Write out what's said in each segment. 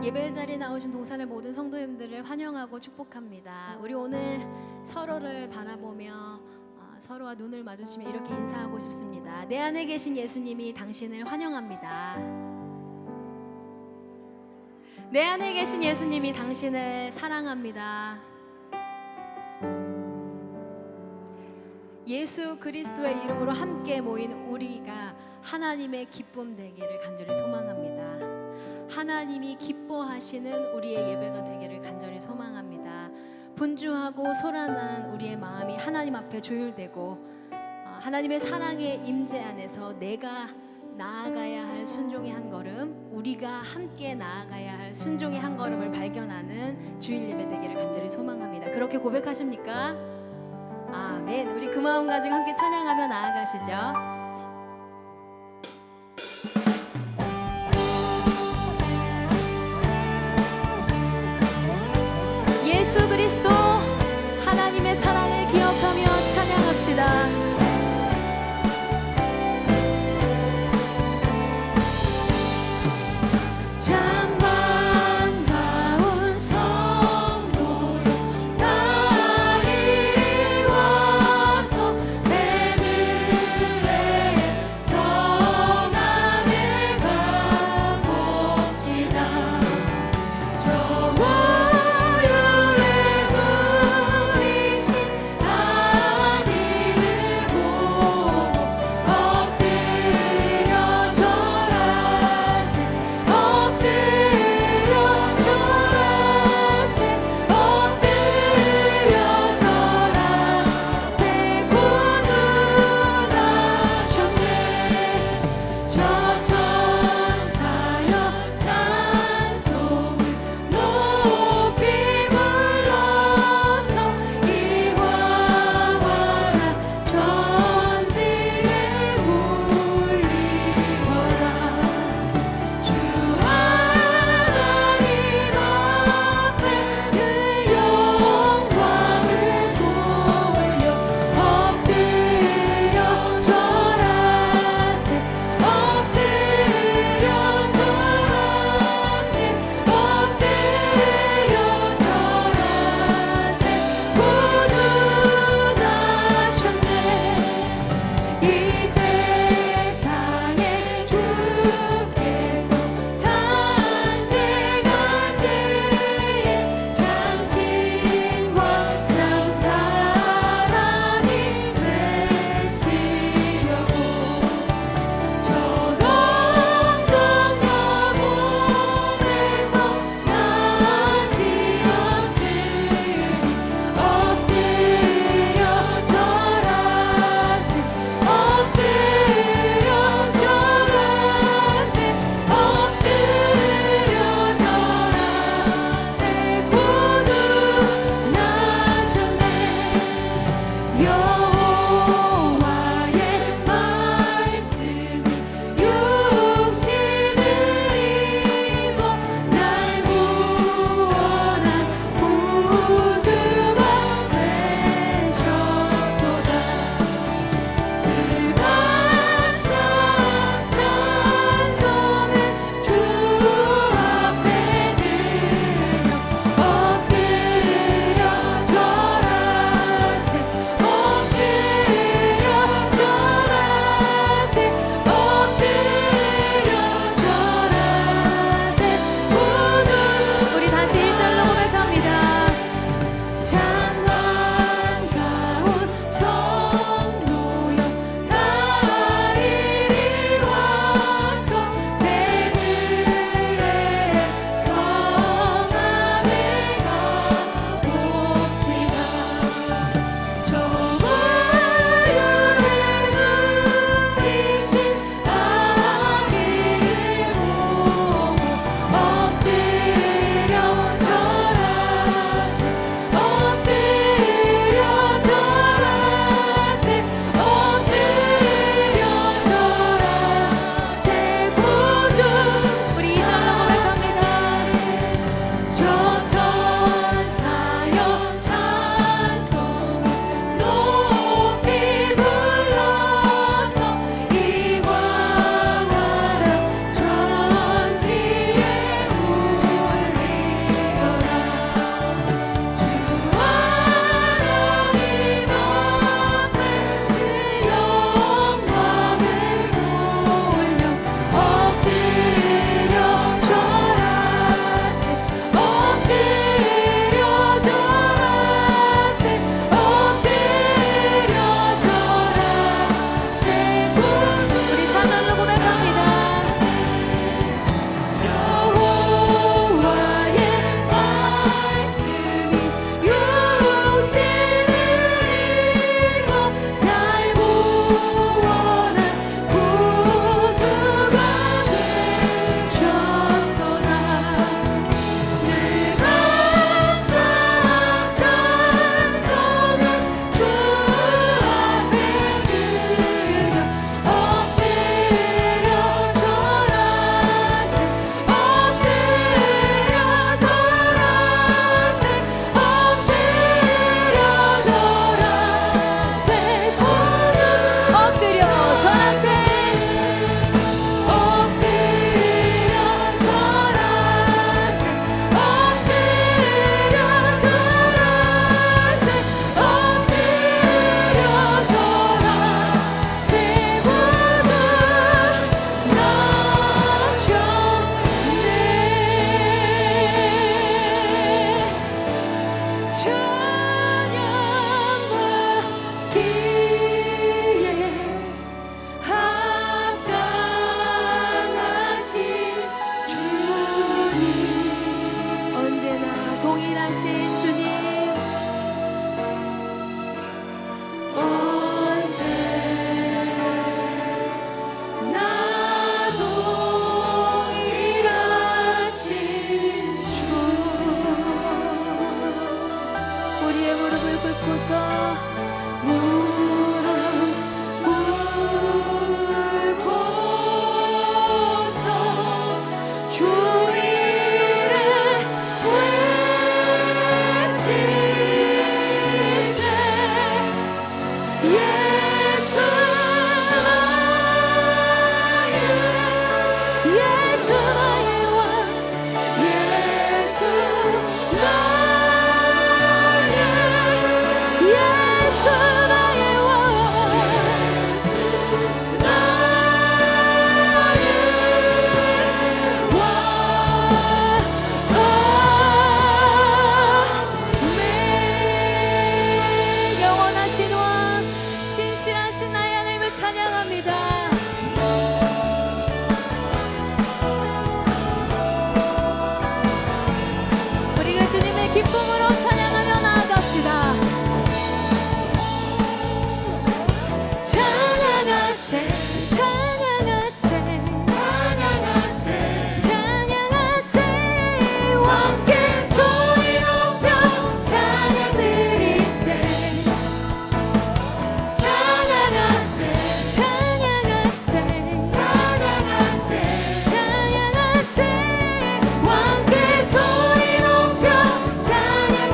예배 자리에 나오신 동산의 모든 성도님들을 환영하고 축복합니다. 우리 오늘 서로를 바라보며 서로와 눈을 마주치며 이렇게 인사하고 싶습니다. 내 안에 계신 예수님이 당신을 환영합니다. 내 안에 계신 예수님이 당신을 사랑합니다. 예수 그리스도의 이름으로 함께 모인 우리가 하나님의 기쁨 되기를 간절히 소망합니다. 하나님이 기뻐하시는 우리의 예배가 되기를 간절히 소망합니다. 분주하고 소란한 우리의 마음이 하나님 앞에 조율되고 하나님의 사랑의 임재 안에서 내가 나아가야 할 순종의 한 걸음, 우리가 함께 나아가야 할 순종의 한 걸음을 발견하는 주일 예배 되기를 간절히 소망합니다. 그렇게 고백하십니까? 아멘. 우리 그 마음 가지고 함께 찬양하며 나아가시죠. 예수 그리스도 하나님의 사랑을 기억하며 찬양합시다. 살아계신 주님, 나도 일하신 주, 우리의 무릎을 꿇고서 주 이름 외치세. 예수 나의 왕, 예수 나의, 예수 나의 왕, 나의 왕. 아멘. 영원하신 왕, 신실하신 나의 하나님을 찬양합니다. 우리가 주님의 기쁨으로 찬양하며 나아갑시다. 찬양하세, 찬양하세, 찬양하세, 찬양하세. 왕께 소리 높여 찬양 드리세. 찬양하세, 찬양하세, 찬양하세, 찬양하세. 왕께 소리 높여 찬양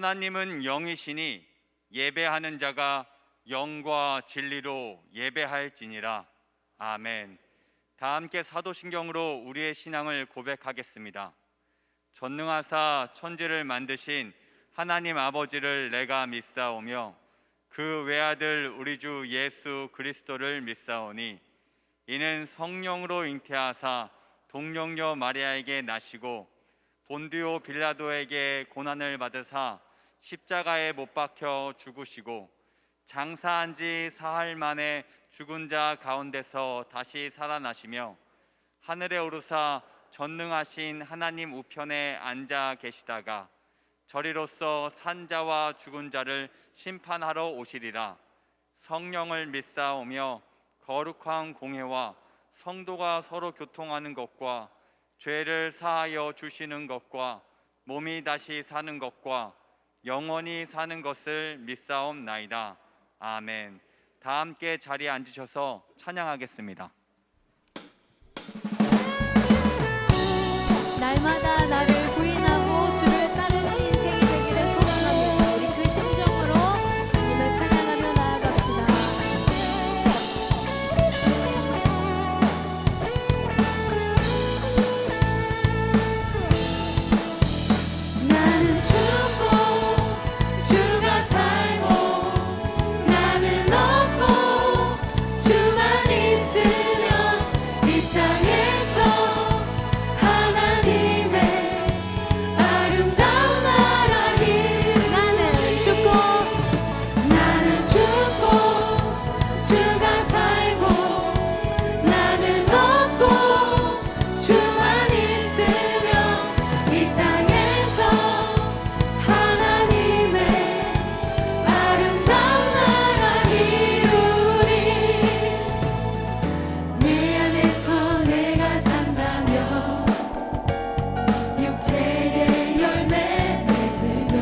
하나님은 영이시니 예배하는 자가 영과 진리로 예배할지니라. 아멘. 다 함께 사도신경으로 우리의 신앙을 고백하겠습니다. 전능하사 천지를 만드신 하나님 아버지를 내가 믿사오며 그 외아들 우리 주 예수 그리스도를 믿사오니 이는 성령으로 잉태하사 동정녀 마리아에게 나시고 본디오 빌라도에게 고난을 받으사 십자가에 못 박혀 죽으시고 장사한 지 사흘 만에 죽은 자 가운데서 다시 살아나시며 하늘에 오르사 전능하신 하나님 우편에 앉아 계시다가 저리로서 산자와 죽은 자를 심판하러 오시리라. 성령을 믿사오며 거룩한 공회와 성도가 서로 교통하는 것과 죄를 사하여 주시는 것과 몸이 다시 사는 것과 영원히 사는 것을 믿사옵나이다. 아멘. 다 함께 자리에 앉으셔서 찬양하겠습니다. 날마다 나를 부인하고 주를 따르는 인생이 되기를 소망합니다. 우리 그 심정으로 주님을 찬양하며 나아갑시다. 나는 죽고 주가 살고 나는 없고 주만 있으면 이 땅에서 하나님의 아름다운 나라길. 나는 죽고 주가 살고 나는 없고 주만 있으면 이 땅에서 하나님의 아름다운 나라 이루리. 내 안에서 내가 산다면 육체의 열매 맺으며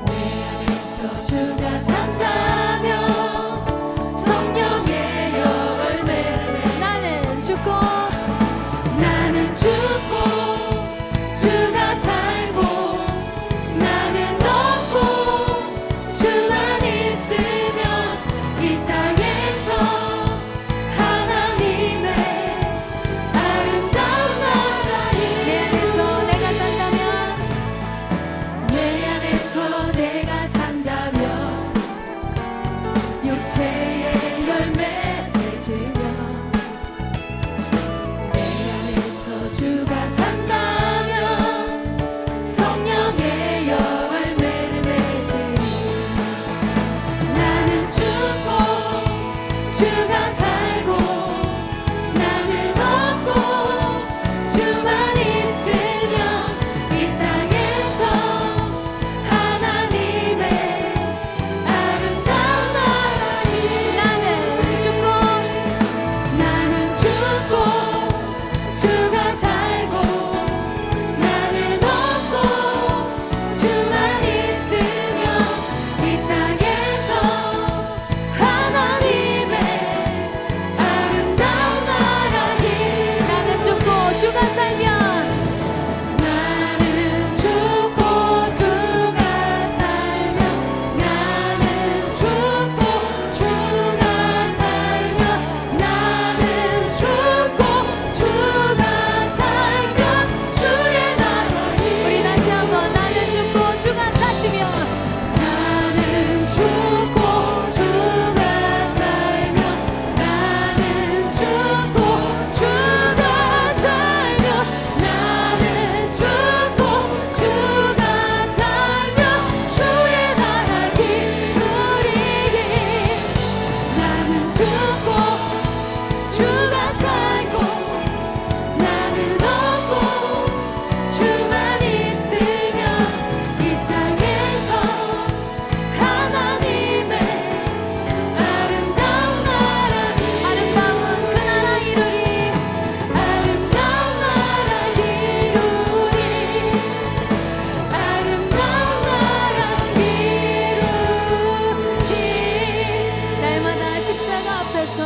내 안에서 주가 산다면 성령의 열매를 맺. 나는 죽고 주가 살고 나는 없고 주만 있으면 이 땅에서 하나님의 아름다운 나라에. 내 안에서 내가 산다면 육체의 열매 맺으며 내 안에서 주가 산다면 성령의 열매를 맺으리. 나는 죽고 주가 살고 나는 없고 주만 있으면 이 땅에서 하나님의 아름다운 나라에. 나는 죽고 주가 살고 나는 없고 주만 있으면 이 땅에서 하나님의 아름다운 나라에. 나는 죽고 주가 살면 나는 죽고 주가 살면 나는 죽고 주가 살면 나는 죽고 주가 살면 주의 나라에. 우리 다시 한번 나는 죽고 주가 사시면 나는 죽고 주가 살면 나는 죽고 주가 살면 나는 죽고 주가 살면 주의 나라 이루리니. 나는 죽고 주가 살고 나는 없고 주만 있으면 이 땅에서 하나님의 아름다운 나라. 아름다운 그 나라 이루리. 아름다운 나라 이루리. 아름다운 나라 이루리. 날마다 십자가 앞에서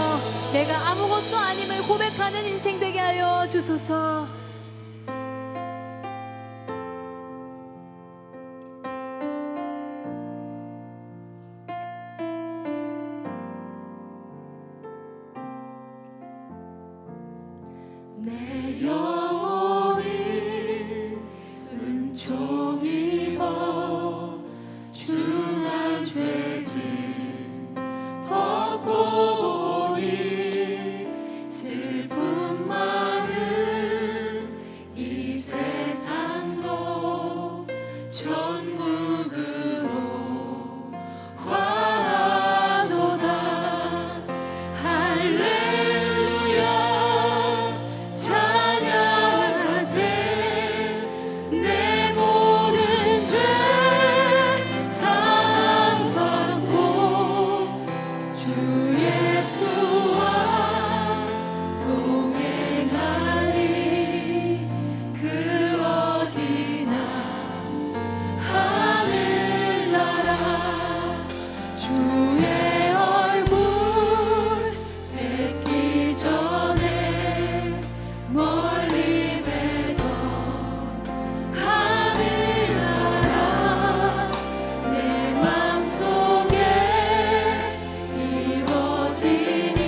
내가 아무것도 아님을 고백하는 인생 되게 하여 주소서. 내 영혼이 은총 입어 중한 죄짐 벗고 보니 슬픔 많은 이 세상도 천국으로 화도다. 할렐루야 찬양하세. 내 모든 죄 사함받고 주 예수와 동행하리. 그 어디나 하늘나라 주의 얼굴 뵙기 전에 멀리 뵈던 하늘나라 내 맘속에 이루어지니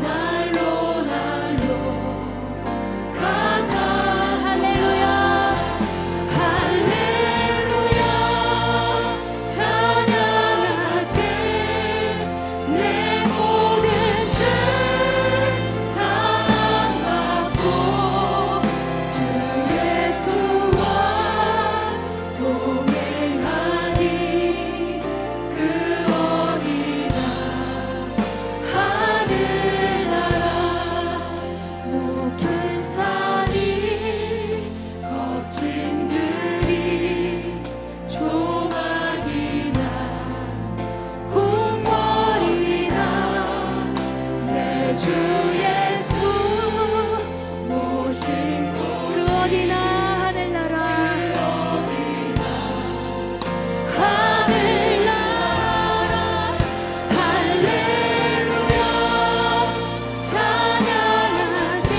날로 날로 간다. 할렐루야 할렐루야 찬양하세. 내 모든 죄 사함받고 주 예수와 동행하니 그 어디나 하늘나라. 높은 산이 거친 들이 조막이나 궁궐이나 내 주 예수 모신 그 어디나 하늘나라 하늘나라. 할렐루야 찬양하세.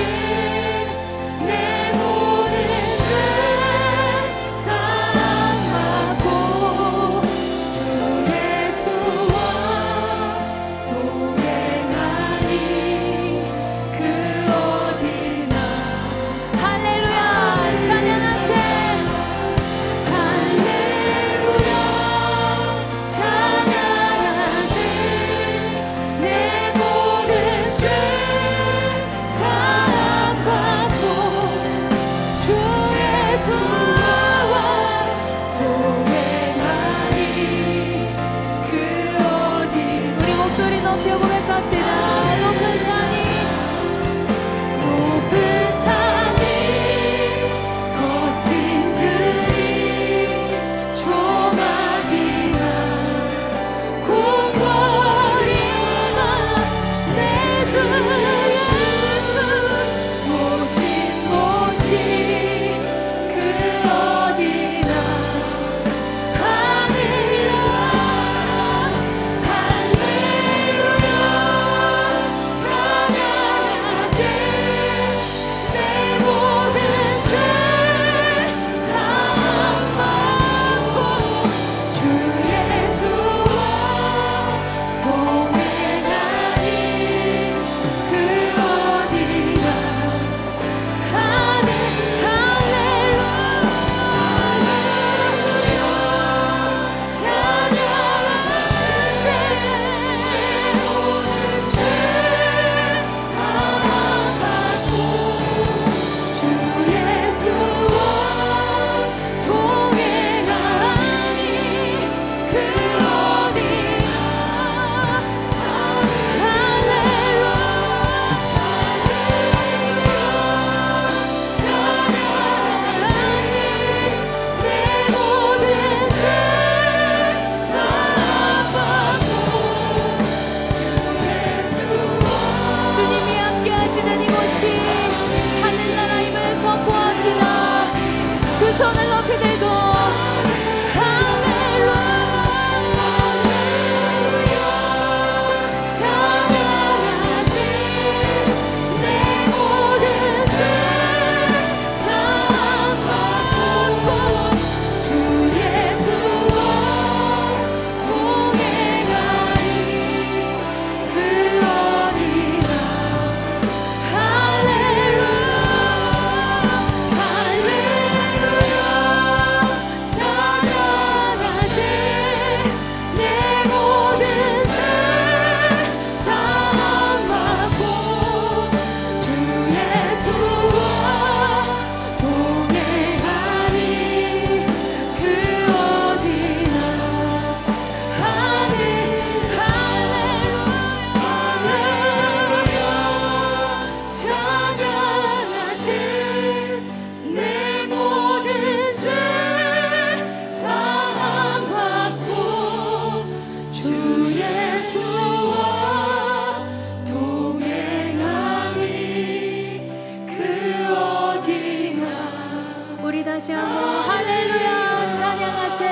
다시 한번 할렐루야 찬양하세.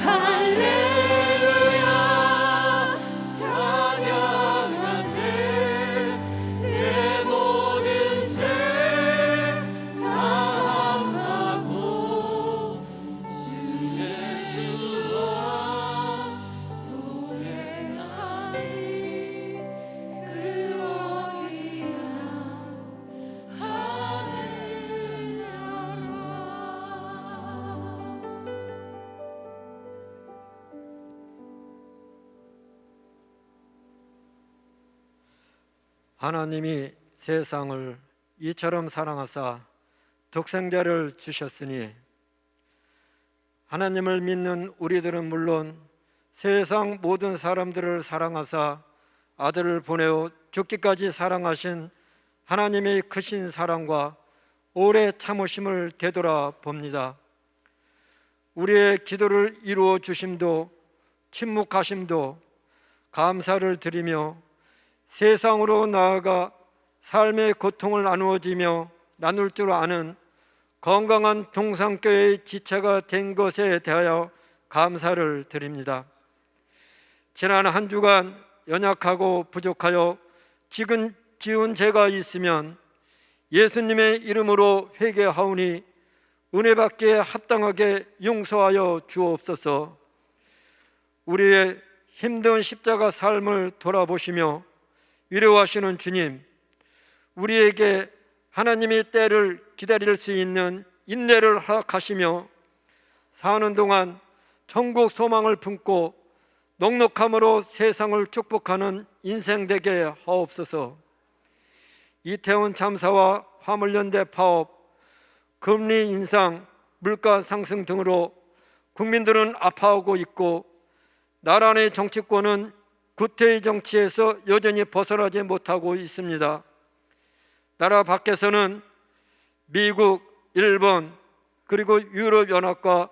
할렐루야 찬양하세. 내 모든 죄 사함받고 주 예수와 동행하리. 그 어디나 하늘 하나님이 세상을 이처럼 사랑하사 독생자를 주셨으니 하나님을 믿는 우리들은 물론 세상 모든 사람들을 사랑하사 아들을 보내어 죽기까지 사랑하신 하나님의 크신 사랑과 오래 참으심을 되돌아봅니다. 우리의 기도를 이루어 주심도 침묵하심도 감사를 드리며 세상으로 나아가 삶의 고통을 나누어지며 나눌 줄 아는 건강한 동상교회의 지체가 된 것에 대하여 감사를 드립니다. 지난 한 주간 연약하고 부족하여 지은 죄가 있으면 예수님의 이름으로 회개하오니 은혜받기에 합당하게 용서하여 주옵소서. 우리의 힘든 십자가 삶을 돌아보시며 위로하시는 주님, 우리에게 하나님의 때를 기다릴 수 있는 인내를 허락하시며 사는 동안 천국 소망을 품고 넉넉함으로 세상을 축복하는 인생 되게 하옵소서. 이태원 참사와 화물연대 파업, 금리 인상, 물가 상승 등으로 국민들은 아파하고 있고 나라 내 정치권은 구태의 정치에서 여전히 벗어나지 못하고 있습니다. 나라 밖에서는 미국, 일본, 그리고 유럽연합과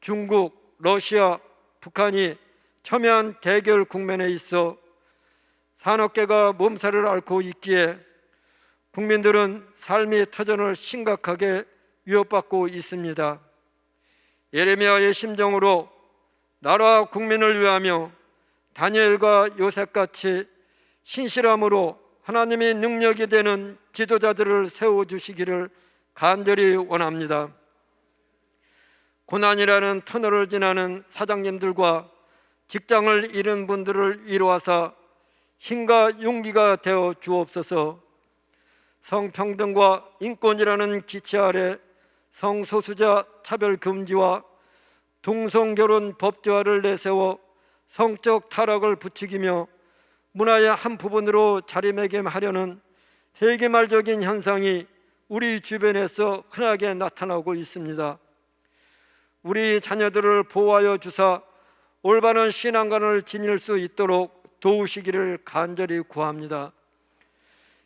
중국, 러시아, 북한이 첨예한 대결 국면에 있어 산업계가 몸살을 앓고 있기에 국민들은 삶의 터전을 심각하게 위협받고 있습니다. 예레미야의 심정으로 나라와 국민을 위하며 다니엘과 요셉같이 신실함으로 하나님의 능력이 되는 지도자들을 세워주시기를 간절히 원합니다. 고난이라는 터널을 지나는 사장님들과 직장을 잃은 분들을 위로하사 힘과 용기가 되어 주옵소서. 성평등과 인권이라는 기치 아래 성소수자 차별 금지와 동성결혼 법제화를 내세워 성적 타락을 부추기며 문화의 한 부분으로 자리매김하려는 세계말적인 현상이 우리 주변에서 흔하게 나타나고 있습니다. 우리 자녀들을 보호하여 주사 올바른 신앙관을 지닐 수 있도록 도우시기를 간절히 구합니다.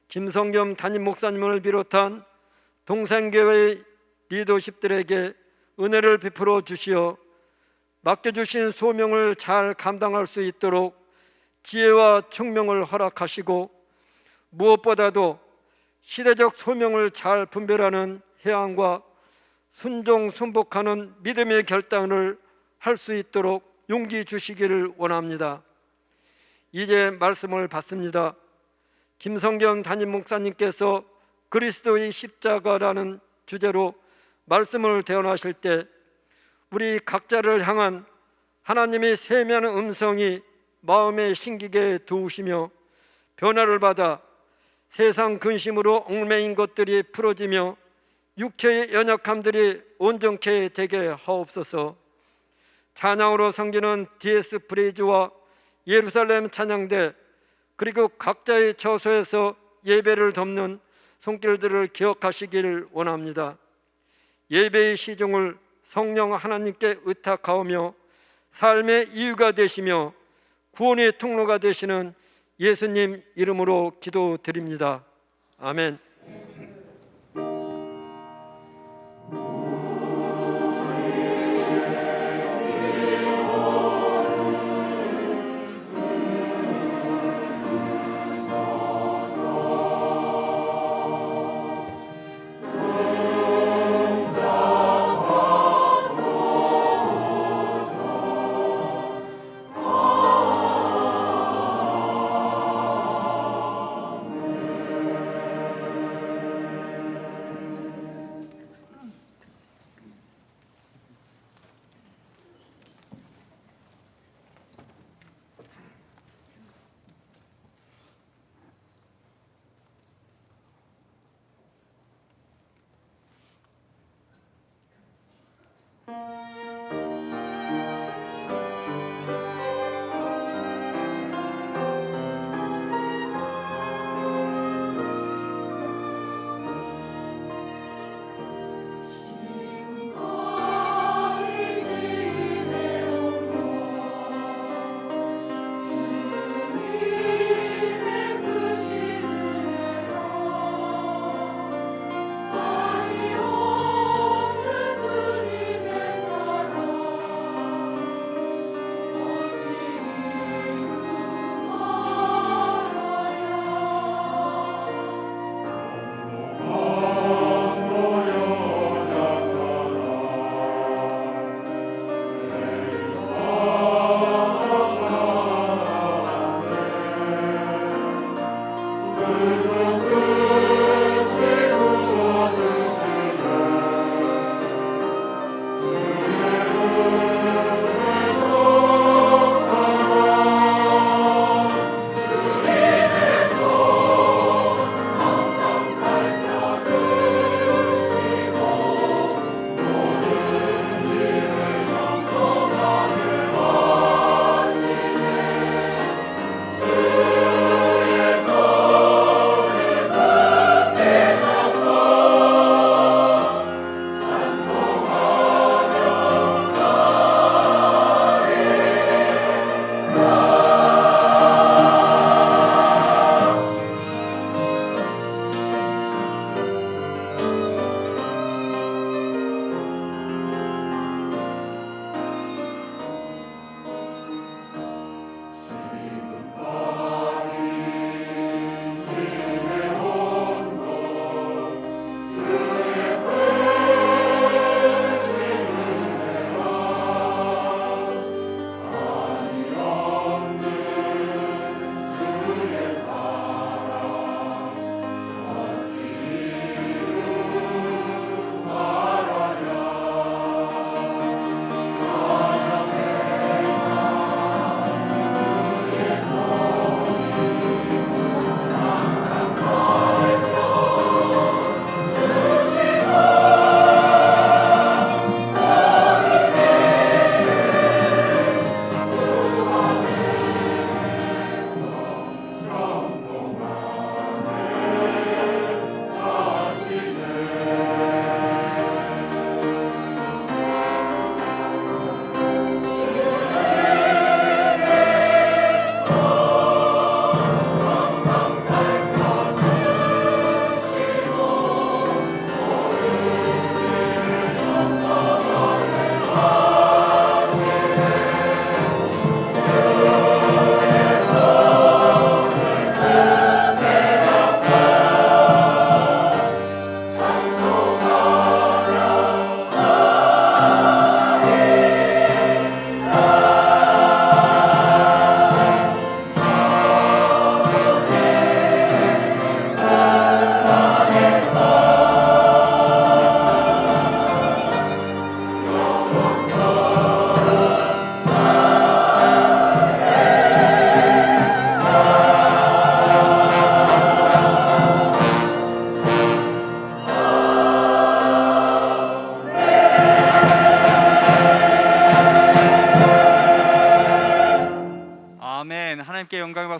김성겸 담임 목사님을 비롯한 동생교회의 리더십들에게 은혜를 베풀어 주시어 맡겨주신 소명을 잘 감당할 수 있도록 지혜와 총명을 허락하시고 무엇보다도 시대적 소명을 잘 분별하는 해안과 순종 순복하는 믿음의 결단을 할 수 있도록 용기 주시기를 원합니다. 이제 말씀을 받습니다. 김성겸 담임 목사님께서 그리스도의 십자가라는 주제로 말씀을 대언하실 때 우리 각자를 향한 하나님의 세미한 음성이 마음에 심기게 도우시며 변화를 받아 세상 근심으로 얽매인 것들이 풀어지며 육체의 연약함들이 온전케 되게 하옵소서. 찬양으로 섬기는 DS 프레이즈와 예루살렘 찬양대 그리고 각자의 처소에서 예배를 돕는 손길들을 기억하시기를 원합니다. 예배의 시종을 성령 하나님께 의탁하오며 삶의 이유가 되시며 구원의 통로가 되시는 예수님 이름으로 기도드립니다. 아멘.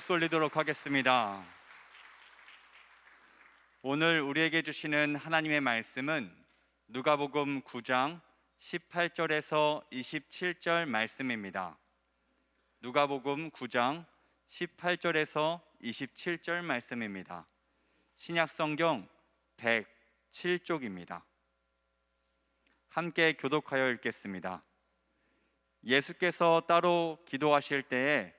박수 올리도록 하겠습니다. 오늘 우리에게 주시는 하나님의 말씀은 누가복음 9장 18절에서 27절 말씀입니다. 누가복음 9장 18절에서 27절 말씀입니다. 신약성경 107쪽입니다. 함께 교독하여 읽겠습니다. 예수께서 따로 기도하실 때에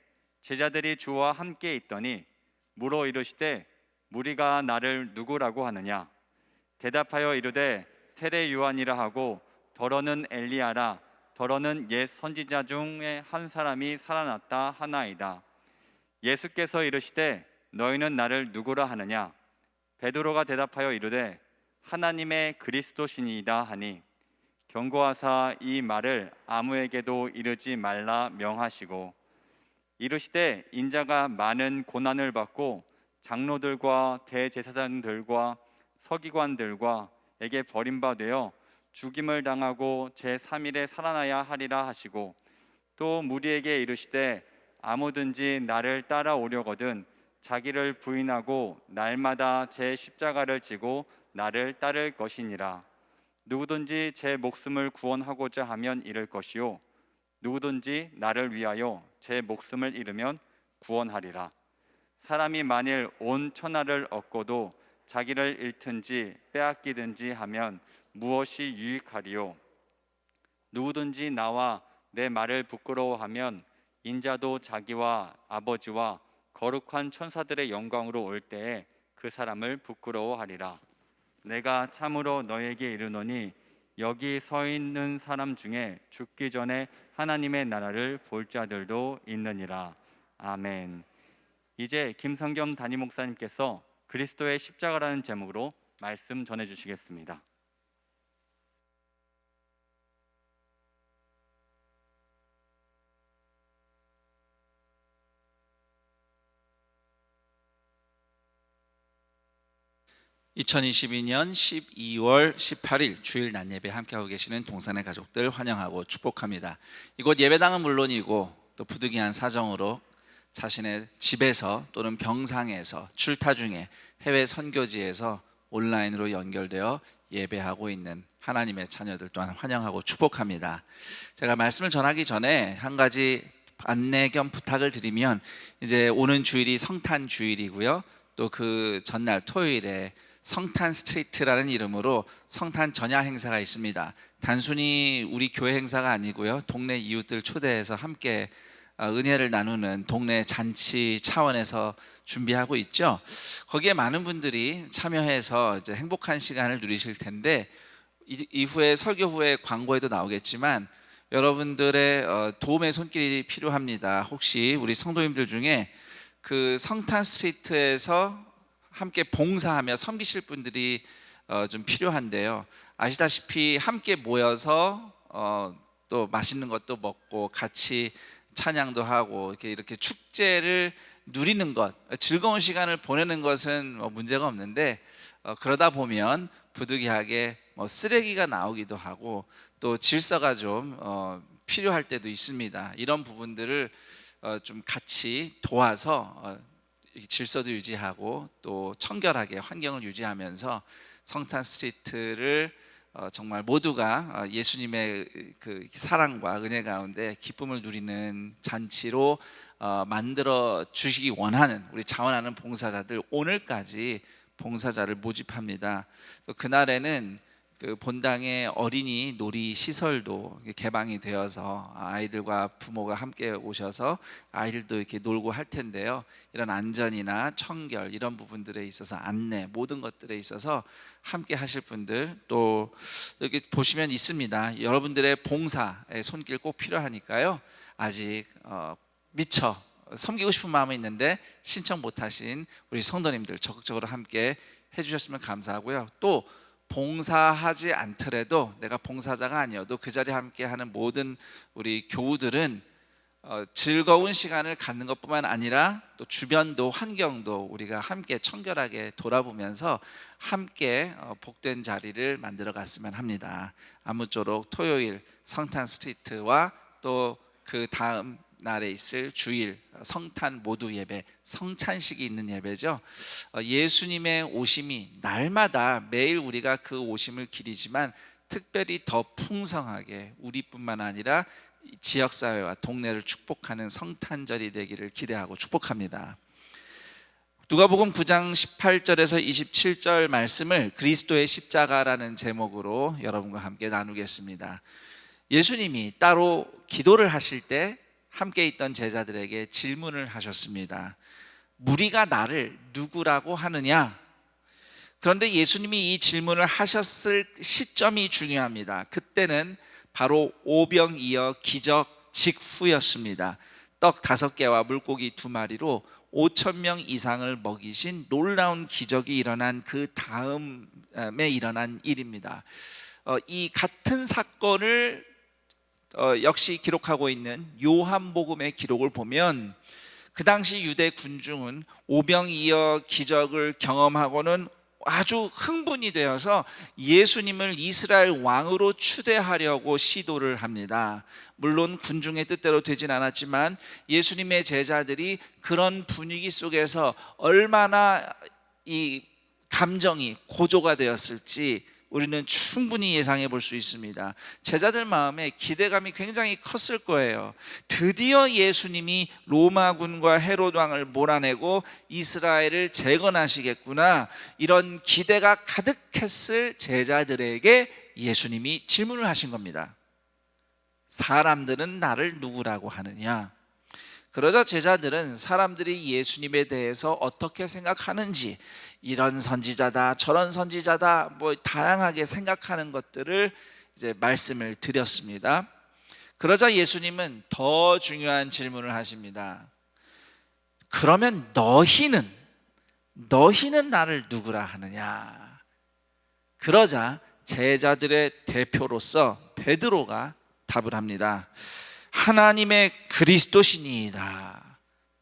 제자들이 주와 함께 있더니 물어 이르시되 무리가 나를 누구라고 하느냐? 대답하여 이르되 세례 요한이라 하고 더러는 엘리야라 더러는 옛 선지자 중에 한 사람이 살아났다 하나이다. 예수께서 이르시되 너희는 나를 누구라 하느냐? 베드로가 대답하여 이르되 하나님의 그리스도시니이다 하니 경고하사 이 말을 아무에게도 이르지 말라 명하시고 이르시되 인자가 많은 고난을 받고 장로들과 대제사장들과 서기관들과에게 버림받아 죽임을 당하고 제3일에 살아나야 하리라 하시고 또 무리에게 이르시되 아무든지 나를 따라오려거든 자기를 부인하고 날마다 제 십자가를 지고 나를 따를 것이니라. 누구든지 제 목숨을 구원하고자 하면 잃을 것이요 누구든지 나를 위하여 제 목숨을 잃으면 구원하리라. 사람이 만일 온 천하를 얻고도 자기를 잃든지 빼앗기든지 하면 무엇이 유익하리요? 누구든지 나와 내 말을 부끄러워하면 인자도 자기와 아버지와 거룩한 천사들의 영광으로 올 때에 그 사람을 부끄러워하리라. 내가 참으로 너에게 이르노니 여기 서 있는 사람 중에 죽기 전에 하나님의 나라를 볼 자들도 있느니라. 아멘. 이제 김성겸 담임 목사님께서 그리스도의 십자가라는 제목으로 말씀 전해 주시겠습니다. (2022년 12월 18일) 주일 낮예배 함께하고 계시는 동산의 가족들 환영하고 축복합니다. 이곳 예배당은 물론이고 또 부득이한 사정으로 자신의 집에서 또는 병상에서 출타 중에 해외 선교지에서 온라인으로 연결되어 예배하고 있는 하나님의 자녀들 또한 환영하고 축복합니다. 제가 말씀을 전하기 전에 한 가지 안내 겸 부탁을 드리면, 이제 오는 주일이 성탄 주일이고요, 또 그 전날 토요일에 성탄 스트리트라는 이름으로 성탄 전야 행사가 있습니다. 단순히 우리 교회 행사가 아니고요, 동네 이웃들 초대해서 함께 은혜를 나누는 동네 잔치 차원에서 준비하고 있죠. 거기에 많은 분들이 참여해서 이제 행복한 시간을 누리실 텐데, 이후에 설교 후에 광고에도 나오겠지만 여러분들의 도움의 손길이 필요합니다. 혹시 우리 성도님들 중에 그 성탄 스트리트에서 함께 봉사하며 섬기실 분들이 좀 필요한데요, 아시다시피 함께 모여서 또 맛있는 것도 먹고 같이 찬양도 하고 이렇게 축제를 누리는 것, 즐거운 시간을 보내는 것은 문제가 없는데, 그러다 보면 부득이하게 쓰레기가 나오기도 하고 또 질서가 좀 필요할 때도 있습니다. 이런 부분들을 좀 같이 도와서 질서도 유지하고 또 청결하게 환경을 유지하면서 성탄 스트리트를 정말 모두가 예수님의 그 사랑과 은혜 가운데 기쁨을 누리는 잔치로 만들어 주시기 원하는 우리 자원하는 봉사자들, 오늘까지 봉사자를 모집합니다. 또 그날에는 그 본당의 어린이 놀이 시설도 개방이 되어서 아이들과 부모가 함께 오셔서 아이들도 이렇게 놀고 할 텐데요, 이런 안전이나 청결 이런 부분들에 있어서 안내, 모든 것들에 있어서 함께 하실 분들, 또 여기 보시면 있습니다. 여러분들의 봉사의 손길 꼭 필요하니까요, 아직 미처 섬기고 싶은 마음이 있는데 신청 못하신 우리 성도님들 적극적으로 함께 해주셨으면 감사하고요. 또 봉사하지 않더라도, 내가 봉사자가 아니어도 그 자리에 함께하는 모든 우리 교우들은 즐거운 시간을 갖는 것뿐만 아니라 또 주변도 환경도 우리가 함께 청결하게 돌아보면서 함께 복된 자리를 만들어 갔으면 합니다. 아무쪼록 토요일 성탄 스트리트와 또 그 다음 날에 있을 주일, 성탄 모두 예배, 성찬식이 있는 예배죠. 예수님의 오심이 날마다 매일 우리가 그 오심을 기리지만 특별히 더 풍성하게 우리뿐만 아니라 지역사회와 동네를 축복하는 성탄절이 되기를 기대하고 축복합니다. 누가복음 9장 18절에서 27절 말씀을 그리스도의 십자가라는 제목으로 여러분과 함께 나누겠습니다. 예수님이 따로 기도를 하실 때 함께 있던 제자들에게 질문을 하셨습니다. 무리가 나를 누구라고 하느냐? 그런데 예수님이 이 질문을 하셨을 시점이 중요합니다. 그때는 바로 오병이어 기적 직후였습니다. 떡 5개와 물고기 2마리로 5,000명 이상을 먹이신 놀라운 기적이 일어난 그 다음에 일어난 일입니다. 이 같은 사건을 역시 기록하고 있는 요한복음의 기록을 보면 그 당시 유대 군중은 오병이어 기적을 경험하고는 아주 흥분이 되어서 예수님을 이스라엘 왕으로 추대하려고 시도를 합니다. 물론 군중의 뜻대로 되진 않았지만 예수님의 제자들이 그런 분위기 속에서 얼마나 이 감정이 고조가 되었을지 우리는 충분히 예상해 볼 수 있습니다. 제자들 마음에 기대감이 굉장히 컸을 거예요. 드디어 예수님이 로마군과 헤롯 왕을 몰아내고 이스라엘을 재건하시겠구나, 이런 기대가 가득했을 제자들에게 예수님이 질문을 하신 겁니다. 사람들은 나를 누구라고 하느냐? 그러자 제자들은 사람들이 예수님에 대해서 어떻게 생각하는지, 이런 선지자다 저런 선지자다 뭐 다양하게 생각하는 것들을 이제 말씀을 드렸습니다. 그러자 예수님은 더 중요한 질문을 하십니다. 그러면 너희는 나를 누구라 하느냐? 그러자 제자들의 대표로서 베드로가 답을 합니다. 하나님의 그리스도시니이다.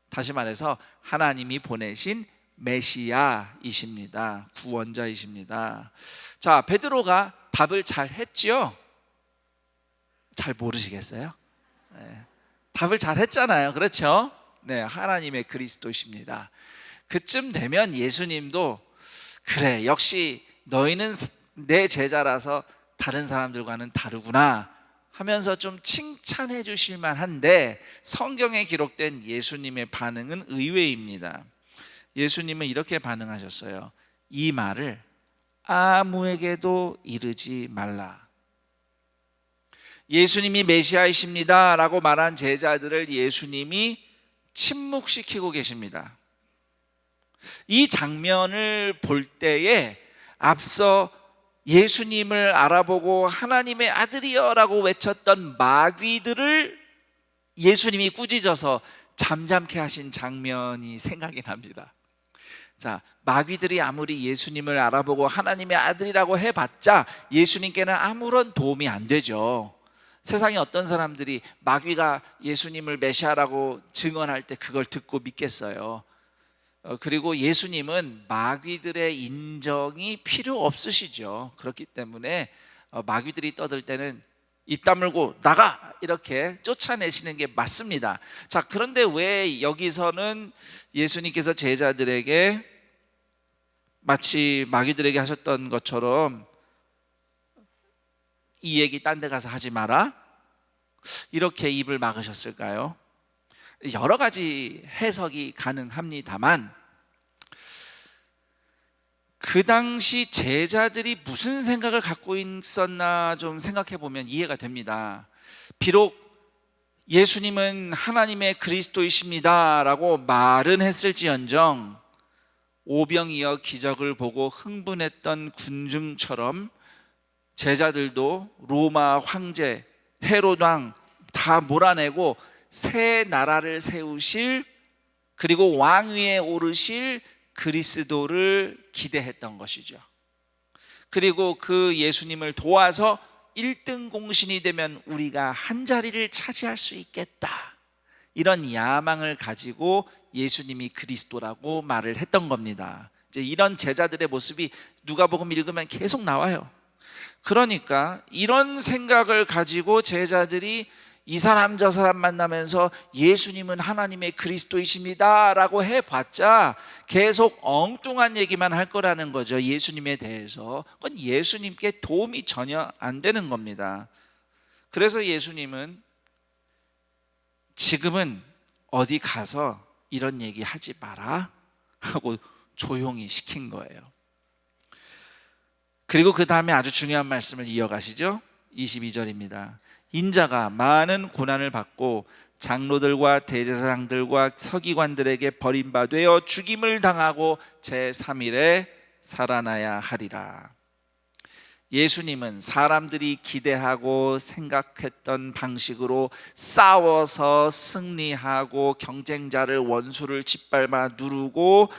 다시 말해서 하나님이 보내신 메시아이십니다. 구원자이십니다. 자, 베드로가 답을 잘 했죠? 잘 모르시겠어요? 네. 답을 잘 했잖아요. 그렇죠? 네, 하나님의 그리스도십니다. 그쯤 되면 예수님도 그래, 역시 너희는 내 제자라서 다른 사람들과는 다르구나 하면서 좀 칭찬해 주실 만한데, 성경에 기록된 예수님의 반응은 의외입니다. 예수님은 이렇게 반응하셨어요. 이 말을 아무에게도 이르지 말라. 예수님이 메시아이십니다 라고 말한 제자들을 예수님이 침묵시키고 계십니다. 이 장면을 볼 때에 앞서 예수님을 알아보고 하나님의 아들이여 라고 외쳤던 마귀들을 예수님이 꾸짖어서 잠잠케 하신 장면이 생각이 납니다. 자, 마귀들이 아무리 예수님을 알아보고 하나님의 아들이라고 해봤자 예수님께는 아무런 도움이 안 되죠. 세상에 어떤 사람들이 마귀가 예수님을 메시아라고 증언할 때 그걸 듣고 믿겠어요? 그리고 예수님은 마귀들의 인정이 필요 없으시죠. 그렇기 때문에 마귀들이 떠들 때는 입 다물고 나가 이렇게 쫓아내시는 게 맞습니다. 자, 그런데 왜 여기서는 예수님께서 제자들에게 마치 마귀들에게 하셨던 것처럼 이 얘기 딴 데 가서 하지 마라 이렇게 입을 막으셨을까요? 여러 가지 해석이 가능합니다만 그 당시 제자들이 무슨 생각을 갖고 있었나 좀 생각해 보면 이해가 됩니다. 비록 예수님은 하나님의 그리스도이십니다 라고 말은 했을지언정 오병이어 기적을 보고 흥분했던 군중처럼 제자들도 로마 황제 헤롯 왕 다 몰아내고 새 나라를 세우실, 그리고 왕위에 오르실 그리스도를 기대했던 것이죠. 그리고 그 예수님을 도와서 1등 공신이 되면 우리가 한 자리를 차지할 수 있겠다, 이런 야망을 가지고 예수님이 그리스도라고 말을 했던 겁니다. 이제 이런 제자들의 모습이 누가복음 읽으면 계속 나와요. 그러니까 이런 생각을 가지고 제자들이 이 사람 저 사람 만나면서 예수님은 하나님의 그리스도이십니다 라고 해봤자 계속 엉뚱한 얘기만 할 거라는 거죠. 예수님에 대해서. 그건 예수님께 도움이 전혀 안 되는 겁니다. 그래서 예수님은 지금은 어디 가서 이런 얘기 하지 마라 하고 조용히 시킨 거예요. 그리고 그 다음에 아주 중요한 말씀을 이어가시죠. 22절입니다. 인자가 많은 고난을 받고 장로들과 대제사장들과 서기관들에게 버림받아 죽임을 당하고 제3일에 살아나야 하리라. 예수님은 사람들이 기대하고 생각했던 방식으로 싸워서 승리하고 경쟁자를 원수를 짓밟아 누르고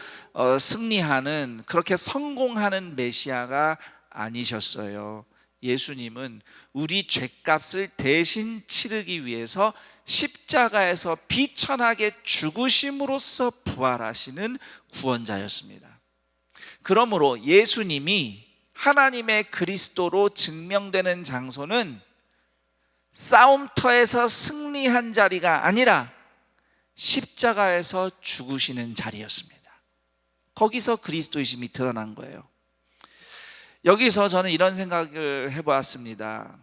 승리하는, 그렇게 성공하는 메시아가 아니셨어요. 예수님은 우리 죄값을 대신 치르기 위해서 십자가에서 비천하게 죽으심으로써 부활하시는 구원자였습니다. 그러므로 예수님이 하나님의 그리스도로 증명되는 장소는 싸움터에서 승리한 자리가 아니라 십자가에서 죽으시는 자리였습니다. 거기서 그리스도이심이 드러난 거예요. 여기서 저는 이런 생각을 해보았습니다.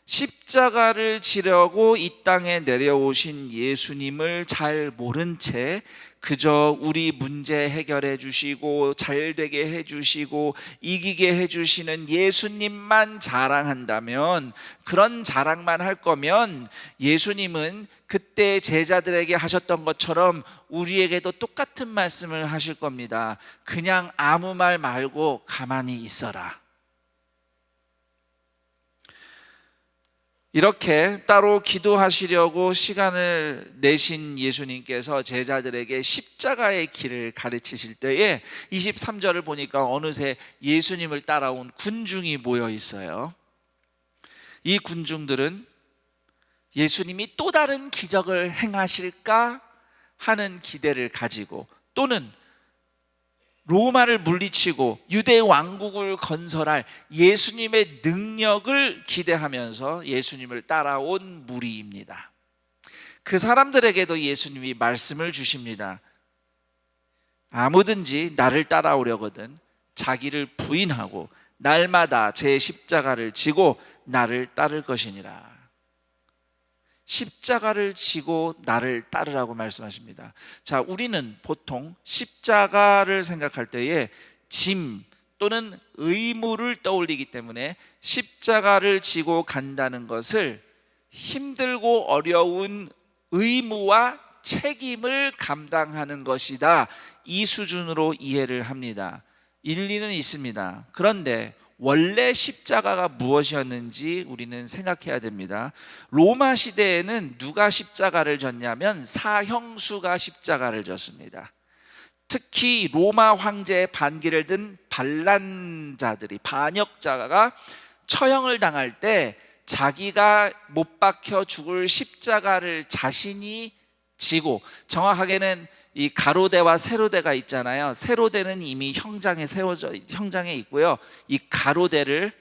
십자가를 지려고 이 땅에 내려오신 예수님을 잘 모른 채 그저 우리 문제 해결해 주시고 잘 되게 해 주시고 이기게 해 주시는 예수님만 자랑한다면, 그런 자랑만 할 거면 예수님은 그때 제자들에게 하셨던 것처럼 우리에게도 똑같은 말씀을 하실 겁니다. 그냥 아무 말 말고 가만히 있어라. 이렇게 따로 기도하시려고 시간을 내신 예수님께서 제자들에게 십자가의 길을 가르치실 때에 23절을 보니까 어느새 예수님을 따라온 군중이 모여 있어요. 이 군중들은 예수님이 또 다른 기적을 행하실까 하는 기대를 가지고, 또는 로마를 물리치고 유대 왕국을 건설할 예수님의 능력을 기대하면서 예수님을 따라온 무리입니다. 그 사람들에게도 예수님이 말씀을 주십니다. 아무든지 나를 따라오려거든 자기를 부인하고 날마다 제 십자가를 지고 나를 따를 것이니라. 십자가를 지고 나를 따르라고 말씀하십니다. 자, 우리는 보통 십자가를 생각할 때에 짐 또는 의무를 떠올리기 때문에 십자가를 지고 간다는 것을 힘들고 어려운 의무와 책임을 감당하는 것이다, 이 수준으로 이해를 합니다. 일리는 있습니다. 그런데 원래 십자가가 무엇이었는지 우리는 생각해야 됩니다. 로마 시대에는 누가 십자가를 졌냐면 사형수가 십자가를 졌습니다. 특히 로마 황제의 반기를 든 반란자들이, 반역자가 처형을 당할 때 자기가 못 박혀 죽을 십자가를 자신이 지고, 정확하게는 이 가로대와 세로대가 있잖아요. 세로대는 이미 형장에 있고요. 이 가로대를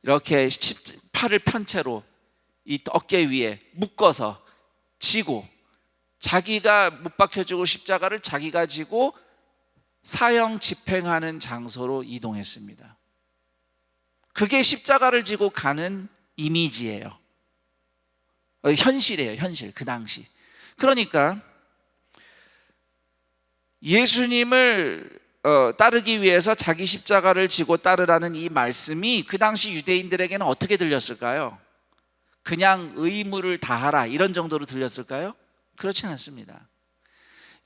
이렇게 팔을 편 채로 이 어깨 위에 묶어서 지고, 자기가 못 박혀 죽을 십자가를 자기가 지고 사형 집행하는 장소로 이동했습니다. 그게 십자가를 지고 가는 이미지예요. 현실이에요, 현실. 그 당시. 그러니까 예수님을 따르기 위해서 자기 십자가를 지고 따르라는 이 말씀이 그 당시 유대인들에게는 어떻게 들렸을까요? 그냥 의무를 다하라 이런 정도로 들렸을까요? 그렇지 않습니다.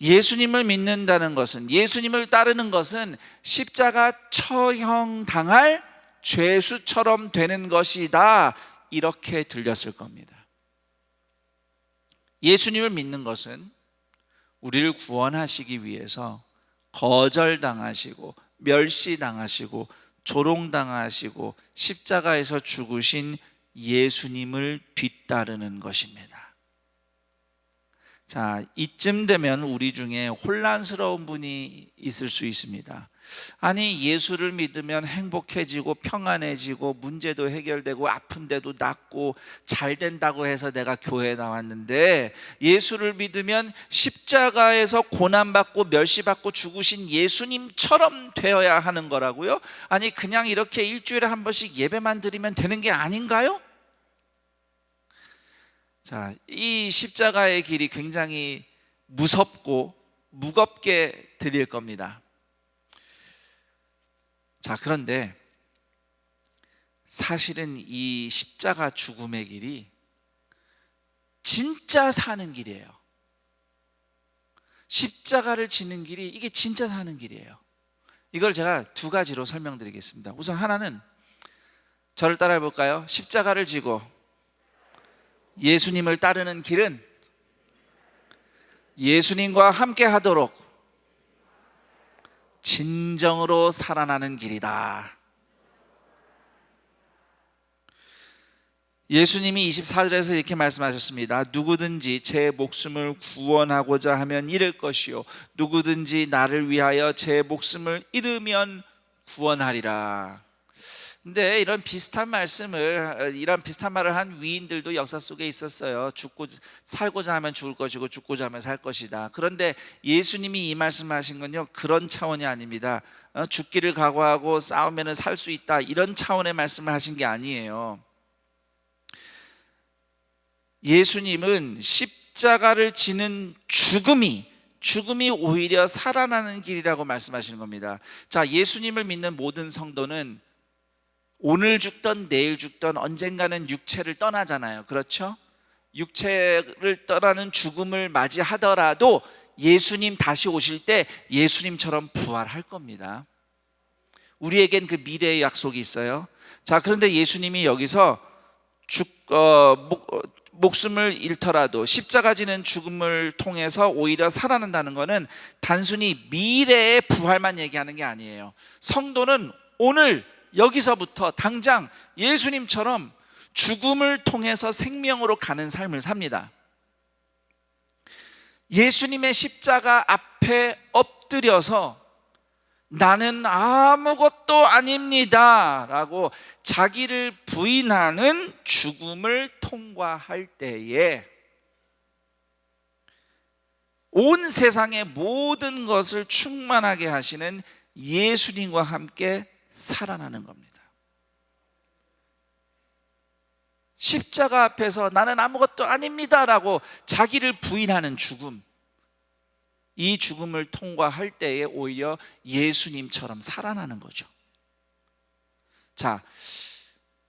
예수님을 믿는다는 것은, 예수님을 따르는 것은 십자가 처형당할 죄수처럼 되는 것이다, 이렇게 들렸을 겁니다. 예수님을 믿는 것은 우리를 구원하시기 위해서 거절당하시고 멸시당하시고 조롱당하시고 십자가에서 죽으신 예수님을 뒤따르는 것입니다. 자, 이쯤 되면 우리 중에 혼란스러운 분이 있을 수 있습니다. 아니, 예수를 믿으면 행복해지고 평안해지고 문제도 해결되고 아픈데도 낫고 잘 된다고 해서 내가 교회에 나왔는데, 예수를 믿으면 십자가에서 고난받고 멸시받고 죽으신 예수님처럼 되어야 하는 거라고요? 아니, 그냥 이렇게 일주일에 한 번씩 예배만 드리면 되는 게 아닌가요? 자, 이 십자가의 길이 굉장히 무섭고 무겁게 드릴 겁니다. 자, 그런데 사실은 이 십자가 죽음의 길이 진짜 사는 길이에요. 십자가를 지는 길이 이게 진짜 사는 길이에요. 이걸 제가 두 가지로 설명드리겠습니다. 우선 하나는, 저를 따라해 볼까요? 십자가를 지고 예수님을 따르는 길은 예수님과 함께 하도록 진정으로 살아나는 길이다. 예수님이 24절에서 이렇게 말씀하셨습니다. 누구든지 제 목숨을 구원하고자 하면 잃을 것이요, 누구든지 나를 위하여 제 목숨을 잃으면 구원하리라. 근데 이런 비슷한 말을 한 위인들도 역사 속에 있었어요. 살고자 하면 죽을 것이고 죽고자 하면 살 것이다. 그런데 예수님이 이 말씀하신 건요, 그런 차원이 아닙니다. 죽기를 각오하고 싸우면 살 수 있다, 이런 차원의 말씀을 하신 게 아니에요. 예수님은 십자가를 지는 죽음이 오히려 살아나는 길이라고 말씀하시는 겁니다. 자, 예수님을 믿는 모든 성도는 오늘 죽던 내일 죽던 언젠가는 육체를 떠나잖아요. 그렇죠? 육체를 떠나는 죽음을 맞이하더라도 예수님 다시 오실 때 예수님처럼 부활할 겁니다. 우리에겐 그 미래의 약속이 있어요. 자, 그런데 예수님이 여기서 목숨을 잃더라도 십자가 지는 죽음을 통해서 오히려 살아난다는 것은 단순히 미래의 부활만 얘기하는 게 아니에요. 성도는 오늘 여기서부터 당장 예수님처럼 죽음을 통해서 생명으로 가는 삶을 삽니다. 예수님의 십자가 앞에 엎드려서 나는 아무것도 아닙니다 라고 자기를 부인하는 죽음을 통과할 때에 온 세상의 모든 것을 충만하게 하시는 예수님과 함께 살아나는 겁니다. 십자가 앞에서 나는 아무것도 아닙니다 라고 자기를 부인하는 죽음, 이 죽음을 통과할 때에 오히려 예수님처럼 살아나는 거죠. 자,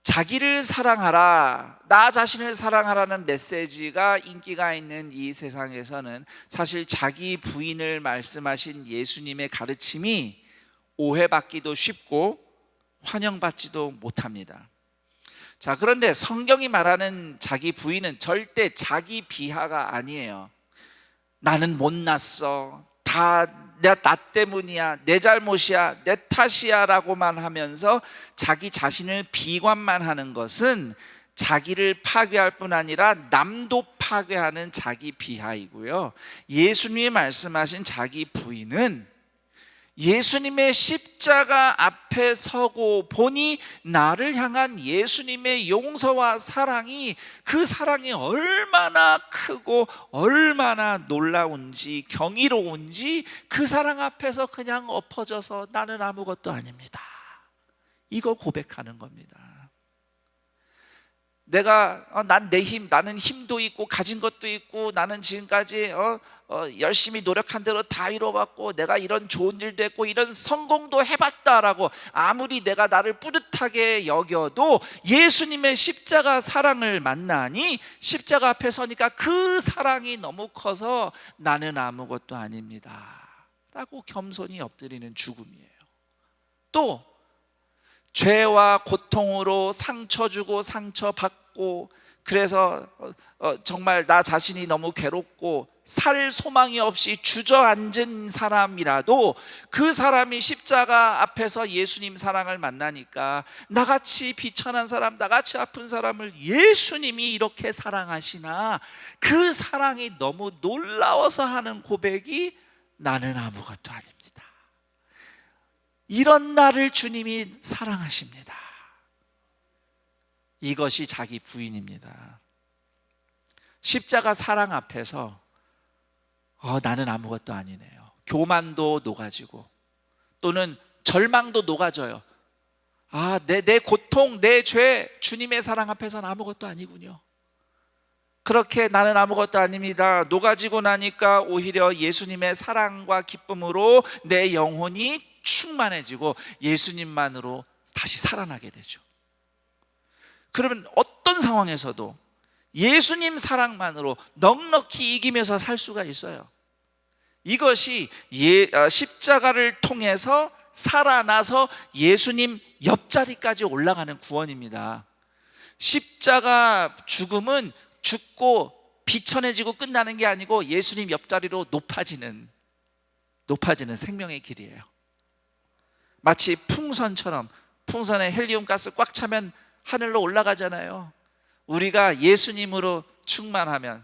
자기를 사랑하라, 나 자신을 사랑하라는 메시지가 인기가 있는 이 세상에서는 사실 자기 부인을 말씀하신 예수님의 가르침이 오해받기도 쉽고 환영받지도 못합니다. 자, 그런데 성경이 말하는 자기 부인은 절대 자기 비하가 아니에요. 나는 못났어, 다 나 때문이야, 내 잘못이야, 내 탓이야 라고만 하면서 자기 자신을 비관만 하는 것은 자기를 파괴할 뿐 아니라 남도 파괴하는 자기 비하이고요. 예수님이 말씀하신 자기 부인은 예수님의 십자가 앞에 서고 보니 나를 향한 예수님의 용서와 사랑이, 그 사랑이 얼마나 크고 얼마나 놀라운지 경이로운지 그 사랑 앞에서 그냥 엎어져서 나는 아무것도 아닙니다, 이거 고백하는 겁니다. 난 내 힘, 나는 힘도 있고 가진 것도 있고 나는 지금까지 열심히 노력한 대로 다 이뤄봤고 내가 이런 좋은 일도 했고 이런 성공도 해봤다라고 아무리 내가 나를 뿌듯하게 여겨도 예수님의 십자가 사랑을 만나니 십자가 앞에 서니까 그 사랑이 너무 커서 나는 아무것도 아닙니다 라고 겸손히 엎드리는 죽음이에요. 또 죄와 고통으로 상처 주고 상처받고 그래서 정말 나 자신이 너무 괴롭고 살 소망이 없이 주저앉은 사람이라도 그 사람이 십자가 앞에서 예수님 사랑을 만나니까 나같이 비천한 사람, 나같이 아픈 사람을 예수님이 이렇게 사랑하시나 그 사랑이 너무 놀라워서 하는 고백이 나는 아무것도 아닙니다. 이런 나를 주님이 사랑하십니다. 이것이 자기 부인입니다. 십자가 사랑 앞에서 나는 아무것도 아니네요. 교만도 녹아지고 또는 절망도 녹아져요. 내 고통, 내 죄, 주님의 사랑 앞에서는 아무것도 아니군요. 그렇게 나는 아무것도 아닙니다. 녹아지고 나니까 오히려 예수님의 사랑과 기쁨으로 내 영혼이 충만해지고 예수님만으로 다시 살아나게 되죠. 그러면 어떤 상황에서도 예수님 사랑만으로 넉넉히 이기면서 살 수가 있어요. 이것이 십자가를 통해서 살아나서 예수님 옆자리까지 올라가는 구원입니다. 십자가 죽음은 죽고 비천해지고 끝나는 게 아니고 예수님 옆자리로 높아지는 생명의 길이에요. 마치 풍선처럼, 풍선에 헬리움 가스 꽉 차면 하늘로 올라가잖아요. 우리가 예수님으로 충만하면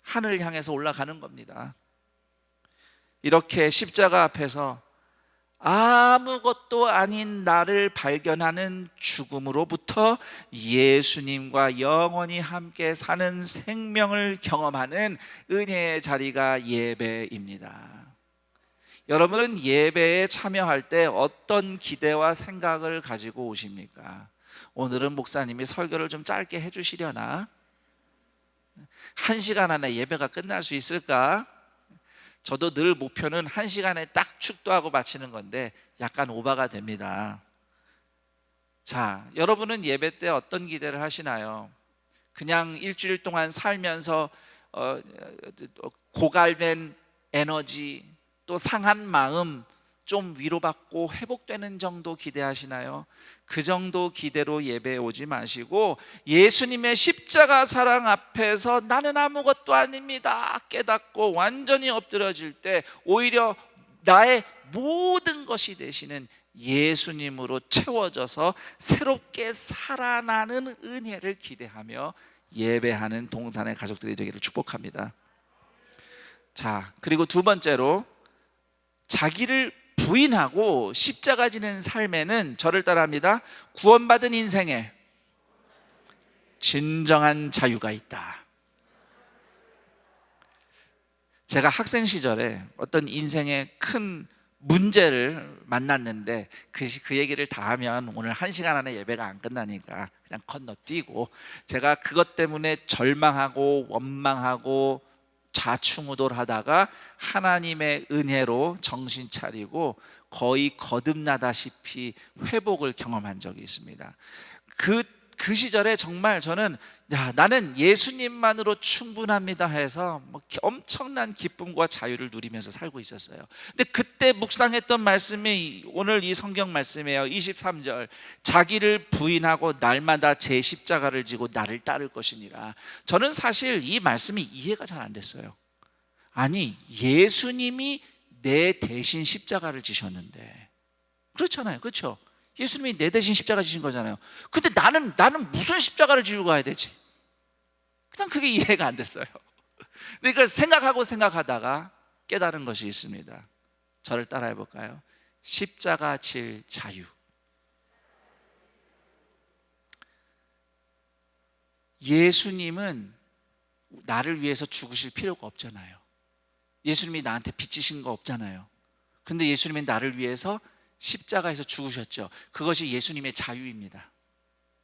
하늘을 향해서 올라가는 겁니다. 이렇게 십자가 앞에서 아무것도 아닌 나를 발견하는 죽음으로부터 예수님과 영원히 함께 사는 생명을 경험하는 은혜의 자리가 예배입니다. 여러분은 예배에 참여할 때 어떤 기대와 생각을 가지고 오십니까? 오늘은 목사님이 설교를 좀 짧게 해주시려나? 1시간 안에 예배가 끝날 수 있을까? 저도 늘 목표는 1시간에 딱 축도하고 마치는 건데 약간 오바가 됩니다. 자, 여러분은 예배 때 어떤 기대를 하시나요? 그냥 일주일 동안 살면서 고갈된 에너지, 또 상한 마음 좀 위로받고 회복되는 정도 기대하시나요? 그 정도 기대로 예배에 오지 마시고 예수님의 십자가 사랑 앞에서 나는 아무것도 아닙니다 깨닫고 완전히 엎드려질 때 오히려 나의 모든 것이 되시는 예수님으로 채워져서 새롭게 살아나는 은혜를 기대하며 예배하는 동산의 가족들이 되기를 축복합니다. 자, 그리고 두 번째로 자기를 부인하고 십자가 지는 삶에는 저를 따라합니다. 구원받은 인생에 진정한 자유가 있다. 제가 학생 시절에 어떤 인생의 큰 문제를 만났는데 그 얘기를 다 하면 오늘 1시간 안에 예배가 안 끝나니까 그냥 건너뛰고, 제가 그것 때문에 절망하고 원망하고 좌충우돌하다가 하나님의 은혜로 정신 차리고 거의 거듭나다시피 회복을 경험한 적이 있습니다. 그 시절에 정말 저는 나는 예수님만으로 충분합니다 해서 엄청난 기쁨과 자유를 누리면서 살고 있었어요. 근데 그때 묵상했던 말씀이 오늘 이 성경 말씀이에요. 23절, 자기를 부인하고 날마다 제 십자가를 지고 나를 따를 것이니라. 저는 사실 이 말씀이 이해가 잘 안 됐어요. 아니, 예수님이 내 대신 십자가를 지셨는데, 그렇잖아요, 그렇죠? 예수님이 내 대신 십자가 지신 거잖아요. 근데 나는 무슨 십자가를 지고 가야 되지? 그냥 그게 이해가 안 됐어요. 근데 그걸 생각하다가 깨달은 것이 있습니다. 저를 따라해 볼까요? 십자가 질 자유. 예수님은 나를 위해서 죽으실 필요가 없잖아요. 예수님이 나한테 빚지신 거 없잖아요. 근데 예수님이 나를 위해서 십자가에서 죽으셨죠. 그것이 예수님의 자유입니다.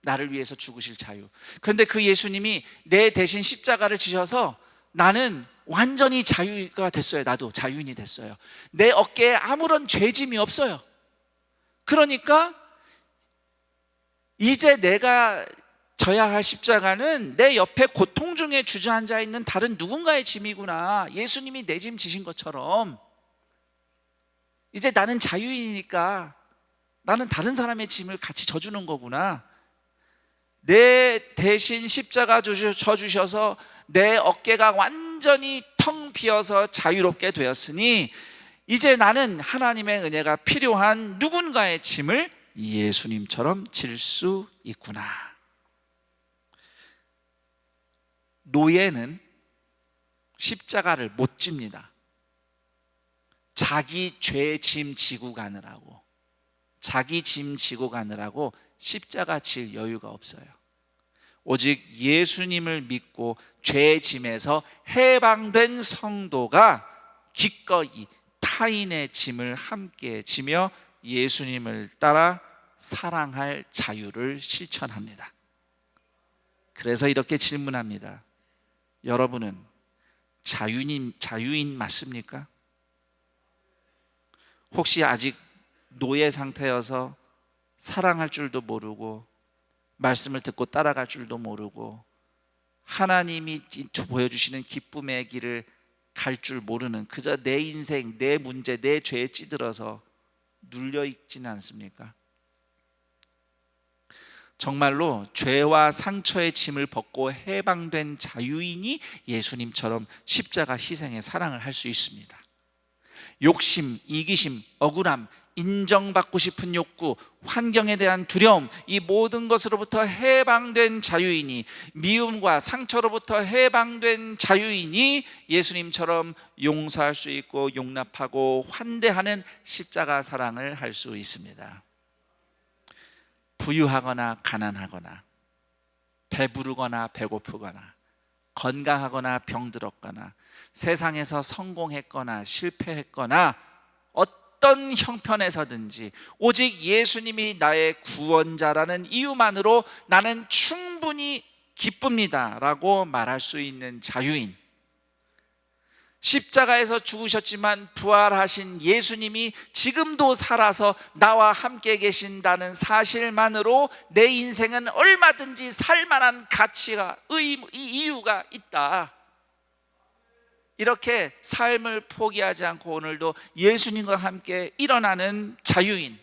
나를 위해서 죽으실 자유. 그런데 그 예수님이 내 대신 십자가를 지셔서 나는 완전히 자유가 됐어요. 나도 자유인이 됐어요. 내 어깨에 아무런 죄짐이 없어요. 그러니까 이제 내가 져야 할 십자가는 내 옆에 고통 중에 주저앉아 있는 다른 누군가의 짐이구나. 예수님이 내 짐 지신 것처럼 이제 나는 자유인이니까 나는 다른 사람의 짐을 같이 져주는 거구나. 내 대신 십자가 져주셔서 내 어깨가 완전히 텅 비어서 자유롭게 되었으니 이제 나는 하나님의 은혜가 필요한 누군가의 짐을 예수님처럼 질 수 있구나. 노예는 십자가를 못 집니다. 자기 죄 짐 지고 가느라고. 자기 짐 지고 가느라고 십자가 질 여유가 없어요. 오직 예수님을 믿고 죄의 짐에서 해방된 성도가 기꺼이 타인의 짐을 함께 지며 예수님을 따라 사랑할 자유를 실천합니다. 그래서 이렇게 질문합니다. 여러분은 자유인 맞습니까? 혹시 아직 노예 상태여서 사랑할 줄도 모르고 말씀을 듣고 따라갈 줄도 모르고 하나님이 보여주시는 기쁨의 길을 갈 줄 모르는, 그저 내 인생, 내 문제, 내 죄에 찌들어서 눌려있지는 않습니까? 정말로 죄와 상처의 짐을 벗고 해방된 자유인이 예수님처럼 십자가 희생의 사랑을 할 수 있습니다. 욕심, 이기심, 억울함, 인정받고 싶은 욕구, 환경에 대한 두려움, 이 모든 것으로부터 해방된 자유인이, 미움과 상처로부터 해방된 자유인이 예수님처럼 용서할 수 있고 용납하고 환대하는 십자가 사랑을 할 수 있습니다. 부유하거나 가난하거나, 배부르거나 배고프거나, 건강하거나 병들었거나, 세상에서 성공했거나 실패했거나, 어떤 형편에서든지 오직 예수님이 나의 구원자라는 이유만으로 나는 충분히 기쁩니다 라고 말할 수 있는 자유인, 십자가에서 죽으셨지만 부활하신 예수님이 지금도 살아서 나와 함께 계신다는 사실만으로 내 인생은 얼마든지 살만한 가치가, 이유가 있다. 이렇게 삶을 포기하지 않고 오늘도 예수님과 함께 일어나는 자유인.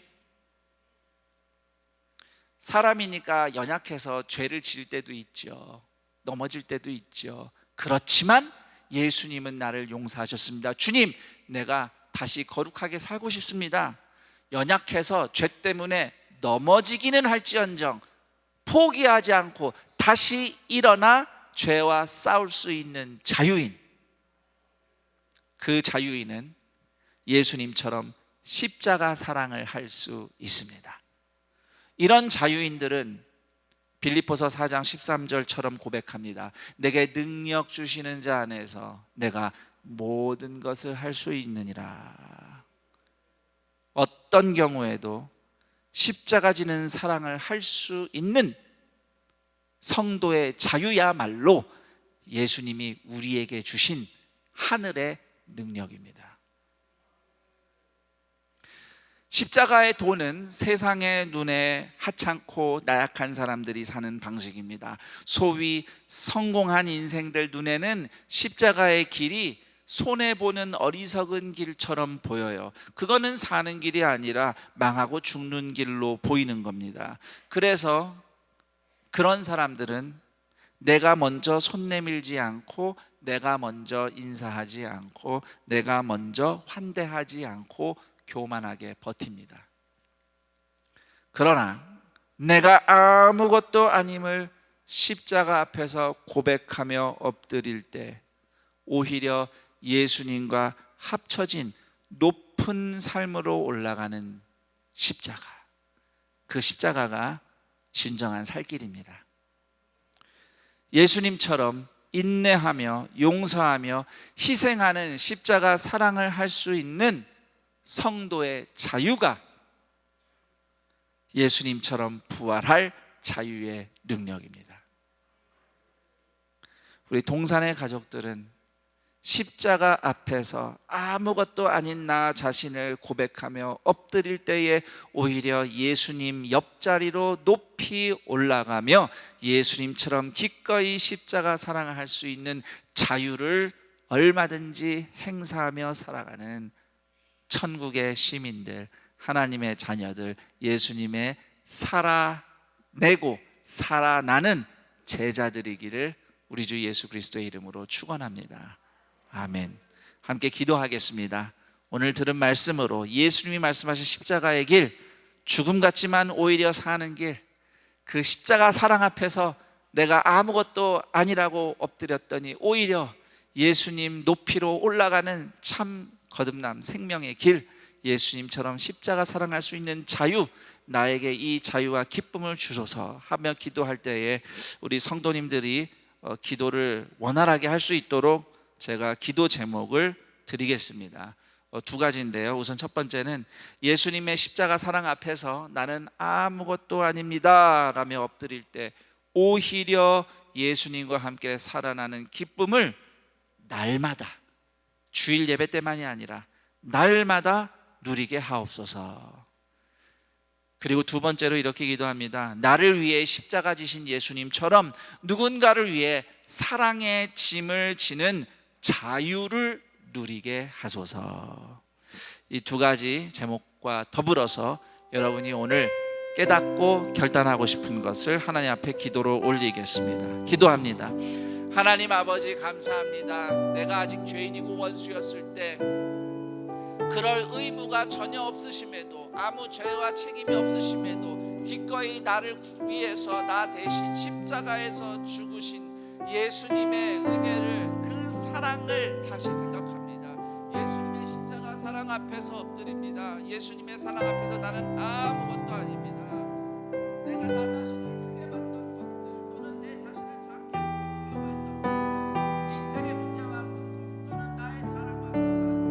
사람이니까 연약해서 죄를 지을 때도 있죠. 넘어질 때도 있죠. 그렇지만 예수님은 나를 용서하셨습니다. 주님, 내가 다시 거룩하게 살고 싶습니다. 연약해서 죄 때문에 넘어지기는 할지언정 포기하지 않고 다시 일어나 죄와 싸울 수 있는 자유인. 그 자유인은 예수님처럼 십자가 사랑을 할 수 있습니다. 이런 자유인들은 빌립보서 4장 13절처럼 고백합니다. 내게 능력 주시는 자 안에서 내가 모든 것을 할 수 있느니라. 어떤 경우에도 십자가 지는 사랑을 할 수 있는 성도의 자유야말로 예수님이 우리에게 주신 하늘의 능력입니다. 십자가의 도는 세상의 눈에 하찮고 나약한 사람들이 사는 방식입니다. 소위 성공한 인생들 눈에는 십자가의 길이 손해보는 어리석은 길처럼 보여요. 그거는 사는 길이 아니라 망하고 죽는 길로 보이는 겁니다. 그래서 그런 사람들은 내가 먼저 손 내밀지 않고, 내가 먼저 인사하지 않고, 내가 먼저 환대하지 않고 교만하게 버팁니다. 그러나 내가 아무것도 아님을 십자가 앞에서 고백하며 엎드릴 때 오히려 예수님과 합쳐진 높은 삶으로 올라가는 십자가, 그 십자가가 진정한 살길입니다. 예수님처럼 인내하며 용서하며 희생하는 십자가 사랑을 할 수 있는 성도의 자유가 예수님처럼 부활할 자유의 능력입니다. 우리 동산의 가족들은 십자가 앞에서 아무것도 아닌 나 자신을 고백하며 엎드릴 때에 오히려 예수님 옆자리로 높이 올라가며 예수님처럼 기꺼이 십자가 사랑을 할 수 있는 자유를 얼마든지 행사하며 살아가는 천국의 시민들, 하나님의 자녀들, 예수님의 살아내고 살아나는 제자들이기를 우리 주 예수 그리스도의 이름으로 축원합니다. 아멘. 함께 기도하겠습니다. 오늘 들은 말씀으로 예수님이 말씀하신 십자가의 길, 죽음 같지만 오히려 사는 길, 그 십자가 사랑 앞에서 내가 아무것도 아니라고 엎드렸더니 오히려 예수님 높이로 올라가는 참 거듭남 생명의 길, 예수님처럼 십자가 사랑할 수 있는 자유, 나에게 이 자유와 기쁨을 주소서 하며 기도할 때에 우리 성도님들이 기도를 원활하게 할 수 있도록 제가 기도 제목을 드리겠습니다. 두 가지인데요. 우선 첫 번째는 예수님의 십자가 사랑 앞에서 나는 아무것도 아닙니다 라며 엎드릴 때 오히려 예수님과 함께 살아나는 기쁨을 날마다, 주일 예배 때만이 아니라 날마다 누리게 하옵소서. 그리고 두 번째로 이렇게 기도합니다. 나를 위해 십자가 지신 예수님처럼 누군가를 위해 사랑의 짐을 지는 자유를 누리게 하소서. 이 두 가지 제목과 더불어서 여러분이 오늘 깨닫고 결단하고 싶은 것을 하나님 앞에 기도로 올리겠습니다. 기도합니다. 하나님 아버지, 감사합니다. 내가 아직 죄인이고 원수였을 때 그럴 의무가 전혀 없으심에도, 아무 죄와 책임이 없으심에도 기꺼이 나를 위해서 나 대신 십자가에서 죽으신 예수님의 은혜를, 그 사랑을 다시 생각합니다. 예수님의 십자가 사랑 앞에서 엎드립니다. 예수님의 사랑 앞에서 나는 아무것도 아닙니다. 내가 나 자신을 크게 봤던 것들, 또는 내 자신을 작게 두려워했던 것들, 인생의 문제와 고통, 또는 나의 자랑과 또한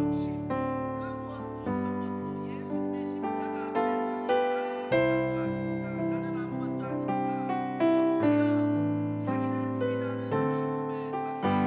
욕심, 그 무엇도 어떤 것도 예수님의 십자가 앞에서 아무것도 아닙니다. 나는 아무것도 아닙니다. 오히려 자기를 부인하는 죽음의 자리에 새로운 생명과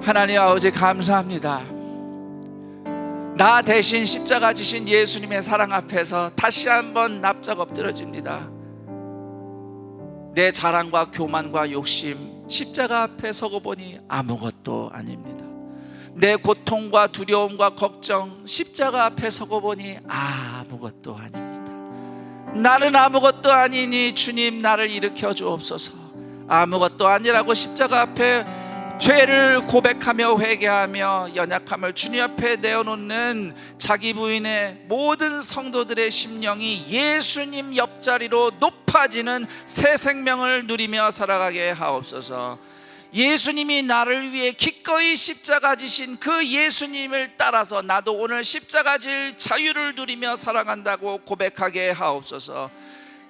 하나님 아버지, 감사합니다. 나 대신 십자가 지신 예수님의 사랑 앞에서 다시 한번 납작 엎드려집니다. 내 자랑과 교만과 욕심, 십자가 앞에 서고 보니 아무것도 아닙니다. 내 고통과 두려움과 걱정, 십자가 앞에 서고 보니 아무것도 아닙니다. 나는 아무것도 아니니 주님 나를 일으켜 주옵소서. 아무것도 아니라고 십자가 앞에 죄를 고백하며 회개하며 연약함을 주님 앞에 내어놓는 자기 부인의 모든 성도들의 심령이 예수님 옆자리로 높아지는 새 생명을 누리며 살아가게 하옵소서. 예수님이 나를 위해 기꺼이 십자가 지신 그 예수님을 따라서 나도 오늘 십자가 질 자유를 누리며 살아간다고 고백하게 하옵소서.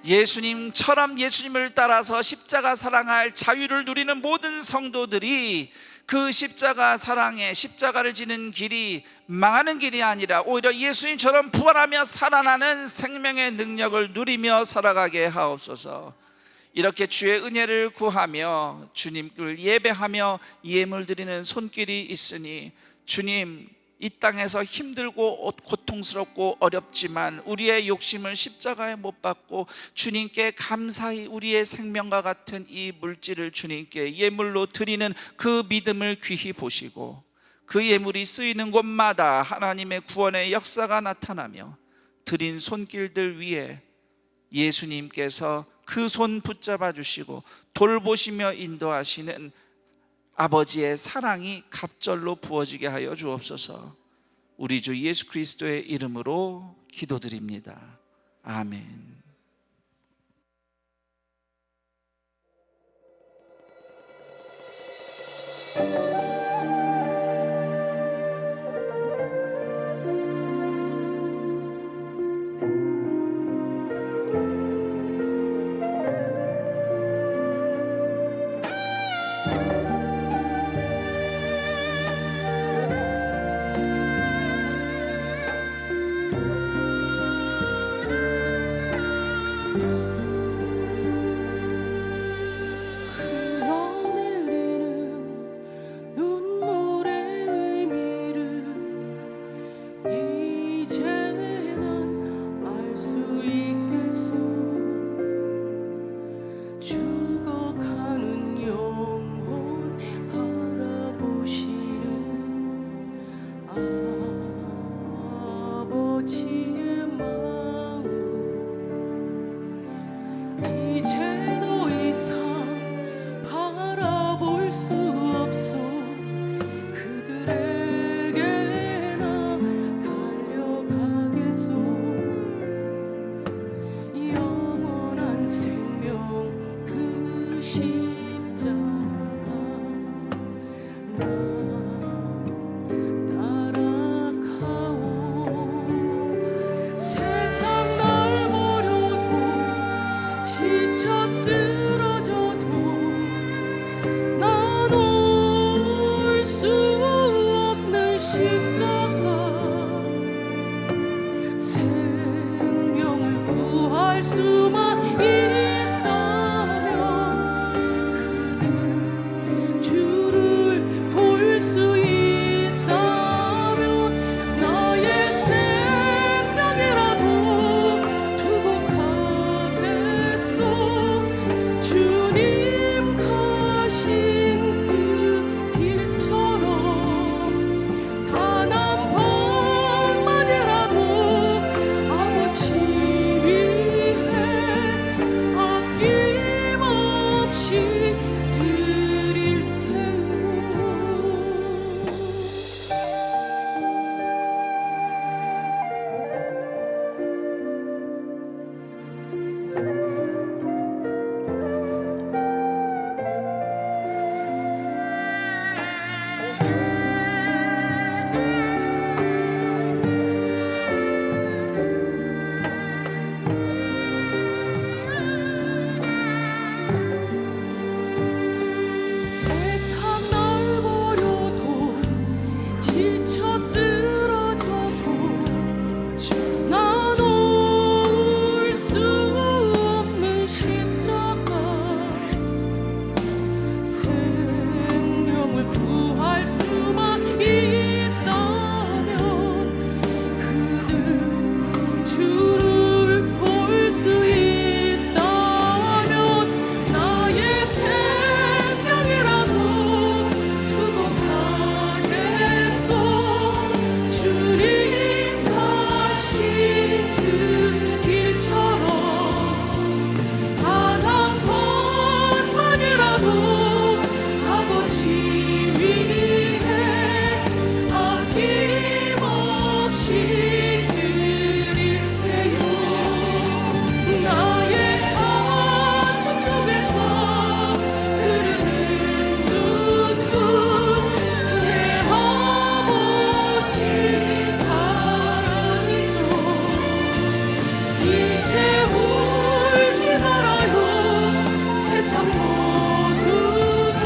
예수님처럼 예수님을 따라서 십자가 사랑할 자유를 누리는 모든 성도들이 그 십자가 사랑에, 십자가를 지는 길이 망하는 길이 아니라 오히려 예수님처럼 부활하며 살아나는 생명의 능력을 누리며 살아가게 하옵소서. 이렇게 주의 은혜를 구하며 주님을 예배하며 예물 드리는 손길이 있으니 주님, 이 땅에서 힘들고 고통스럽고 어렵지만 우리의 욕심을 십자가에 못 박고 주님께 감사히 우리의 생명과 같은 이 물질을 주님께 예물로 드리는 그 믿음을 귀히 보시고 그 예물이 쓰이는 곳마다 하나님의 구원의 역사가 나타나며 드린 손길들 위에 예수님께서 그 손 붙잡아 주시고 돌보시며 인도하시는 아버지의 사랑이 갑절로 부어지게 하여 주옵소서. 우리 주 예수 그리스도의 이름으로 기도드립니다. 아멘. 흘러내리는 눈물의 의미를 이제 난 알 수 있겠소. 죽어가는 영혼 바라보시는 아버지의 마음, 이제 더 이상 바라볼 수 없소. 그들에게 나 달려가겠소. 영원한 생명 그 십자가 나 따라가오. 세상 날 버려도 지쳐 쓰러져도 난 올 수 없는 십자가, 생명을 구할 수만 있다면 그들 주를 볼 수 있다면 나의 생명이라도 두고 가겠소. 주님 가신 그 길처럼 단 한 번만이라도 아버지 위해 아낌없이 드릴 테요. 세상 날 버려도 지쳐 쓰러져도 난 올 수 없는 십자가, 생명을 구할 수만 있다면 그들 주를 볼 수 있다면 나의 생명이라도 두고 가겠소. 주님 가신 그 길처럼 단 한 번만이라도 아버지 위해 아낌없이 드릴 테요. 나의 가슴 속에서 흐르는 눈물, 내 아버지 사랑이죠. 이제 울지 말아요. 세상 모두가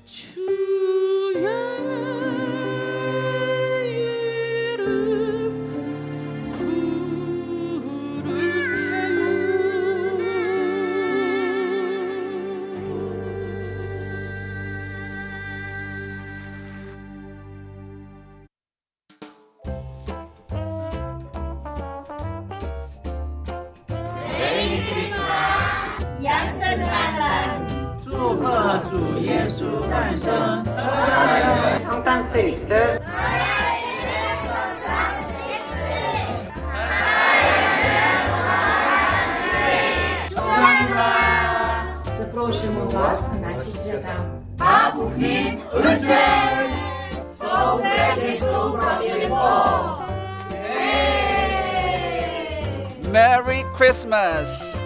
주의 이름 부를 테요. 성탄 스트리트 사랑하는 запрошуємо вас на наші свята. 메리 크리스마스!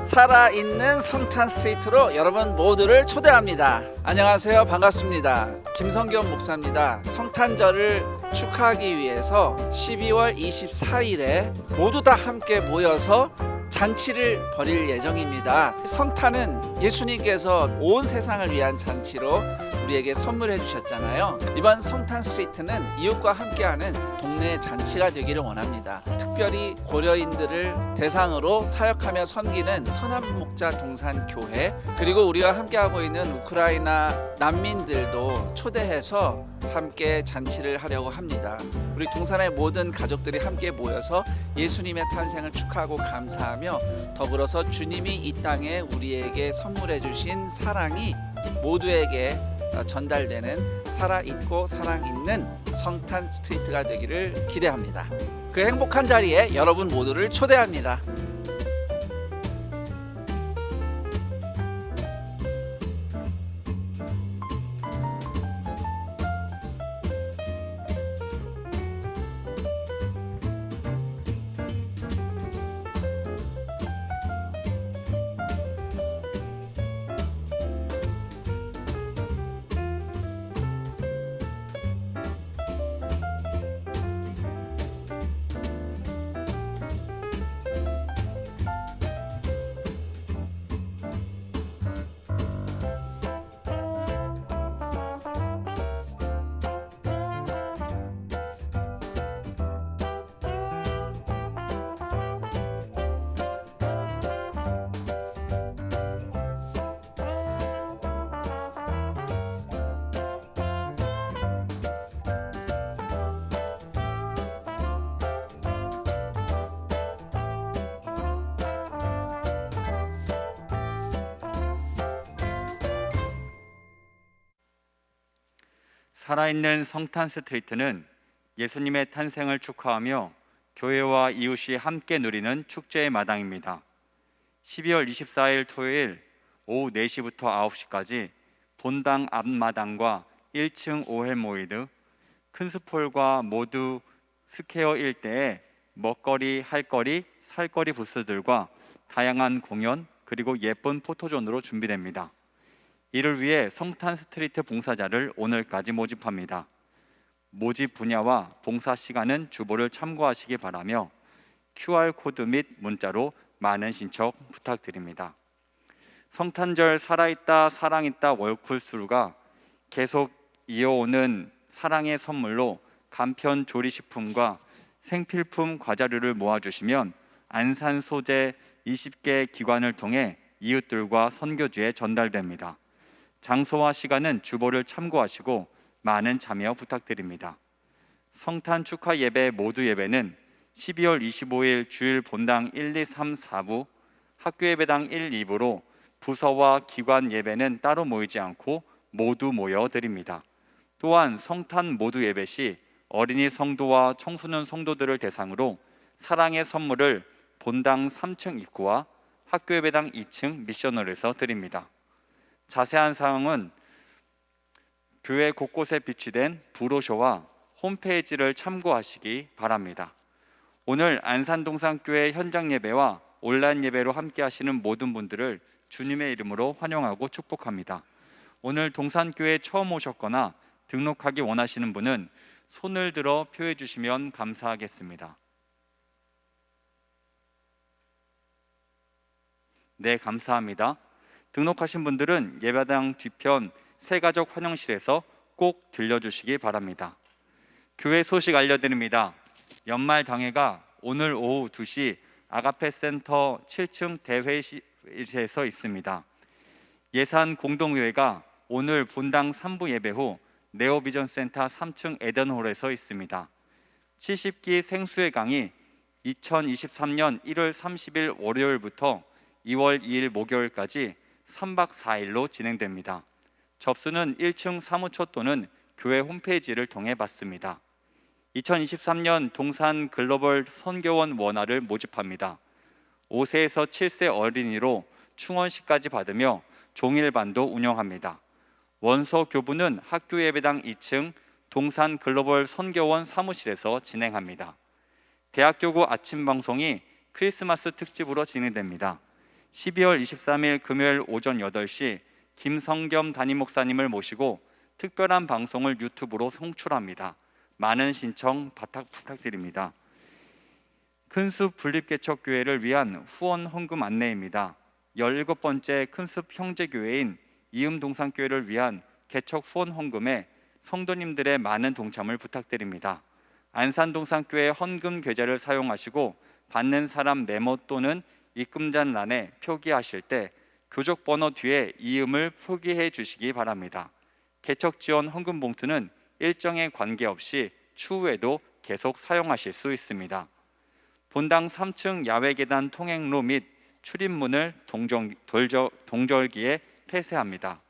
살아있는 성탄 스트리트로 여러분 모두를 초대합니다. 안녕하세요. 반갑습니다. 김성겸 목사입니다. 성탄절을 축하하기 위해서 12월 24일에 모두 다 함께 모여서 잔치를 벌일 예정입니다. 성탄은 예수님께서 온 세상을 위한 잔치로 우리에게 선물해 주셨잖아요. 이번 성탄 스트리트는 이웃과 함께하는 동네 잔치가 되기를 원합니다. 특별히 고려인들을 대상으로 사역하며 섬기는 선한목자 동산교회, 그리고 우리와 함께하고 있는 우크라이나 난민들도 초대해서 함께 잔치를 하려고 합니다. 우리 동산의 모든 가족들이 함께 모여서 예수님의 탄생을 축하하고 감사하며, 더불어서 주님이 이 땅에 우리에게 선물해 주신 사랑이 모두에게 전달되는 살아있고 사랑있는 성탄 스트리트가 되기를 기대합니다. 그 행복한 자리에 여러분 모두를 초대합니다. 살아있는 성탄 스트리트는 예수님의 탄생을 축하하며 교회와 이웃이 함께 누리는 축제의 마당입니다. 12월 24일 토요일 오후 4시부터 9시까지 본당 앞마당과 1층 오헬모이드, 큰스폴과 모두 스퀘어 일대에 먹거리, 할거리, 살거리 부스들과 다양한 공연, 그리고 예쁜 포토존으로 준비됩니다. 이를 위해 성탄 스트리트 봉사자를 오늘까지 모집합니다. 모집 분야와 봉사 시간은 주보를 참고하시기 바라며 QR코드 및 문자로 많은 신청 부탁드립니다. 성탄절 살아있다 사랑있다 월쿨스루가 계속 이어오는 사랑의 선물로 간편 조리식품과 생필품 과자류를 모아주시면 안산 소재 20개 기관을 통해 이웃들과 선교지에 전달됩니다. 장소와 시간은 주보를 참고하시고 많은 참여 부탁드립니다. 성탄 축하 예배 모두 예배는 12월 25일 주일 본당 1, 2, 3, 4부, 학교 예배당 1, 2부로 부서와 기관 예배는 따로 모이지 않고 모두 모여 드립니다. 또한 성탄 모두 예배 시 어린이 성도와 청소년 성도들을 대상으로 사랑의 선물을 본당 3층 입구와 학교 예배당 2층 미션홀에서 드립니다. 자세한 사항은 교회 곳곳에 비치된 브로셔와 홈페이지를 참고하시기 바랍니다. 오늘 안산동산교회 현장 예배와 온라인 예배로 함께 하시는 모든 분들을 주님의 이름으로 환영하고 축복합니다. 오늘 동산교회 처음 오셨거나 등록하기 원하시는 분은 손을 들어 표해 주시면 감사하겠습니다. 네, 감사합니다. 등록하신 분들은 예배당 뒤편 새가족 환영실에서 꼭 들려주시기 바랍니다. 교회 소식 알려드립니다. 연말 당회가 오늘 오후 2시 아가페 센터 7층 대회실에서 있습니다. 예산 공동회의가 오늘 본당 3부 예배 후 네오비전 센터 3층 에덴홀에서 있습니다. 70기 생수의 강이 2023년 1월 30일 월요일부터 2월 2일 목요일까지 3박 4일로 진행됩니다. 접수는 1층 사무처 또는 교회 홈페이지를 통해 받습니다. 2023년 동산 글로벌 선교원 원화를 모집합니다. 5세에서 7세 어린이로 충원시까지 받으며 종일반도 운영합니다. 원서 교부는 학교 예배당 2층 동산 글로벌 선교원 사무실에서 진행합니다. 대학교구 아침 방송이 크리스마스 특집으로 진행됩니다. 12월 23일 금요일 오전 8시 김성겸 담임 목사님을 모시고 특별한 방송을 유튜브로 송출합니다. 많은 신청 부탁드립니다. 큰숲 분립개척교회를 위한 후원 헌금 안내입니다. 17번째 큰숲 형제교회인 이음동산교회를 위한 개척 후원 헌금에 성도님들의 많은 동참을 부탁드립니다. 안산동산교회 헌금 계좌를 사용하시고 받는 사람 메모 또는 입금잔란에 표기하실 때 교적번호 뒤에 이음을 표기해 주시기 바랍니다. 개척 지원 헌금 봉투는 일정에 관계없이 추후에도 계속 사용하실 수 있습니다. 본당 3층 야외 계단 통행로 및 출입문을 동절기에 폐쇄합니다.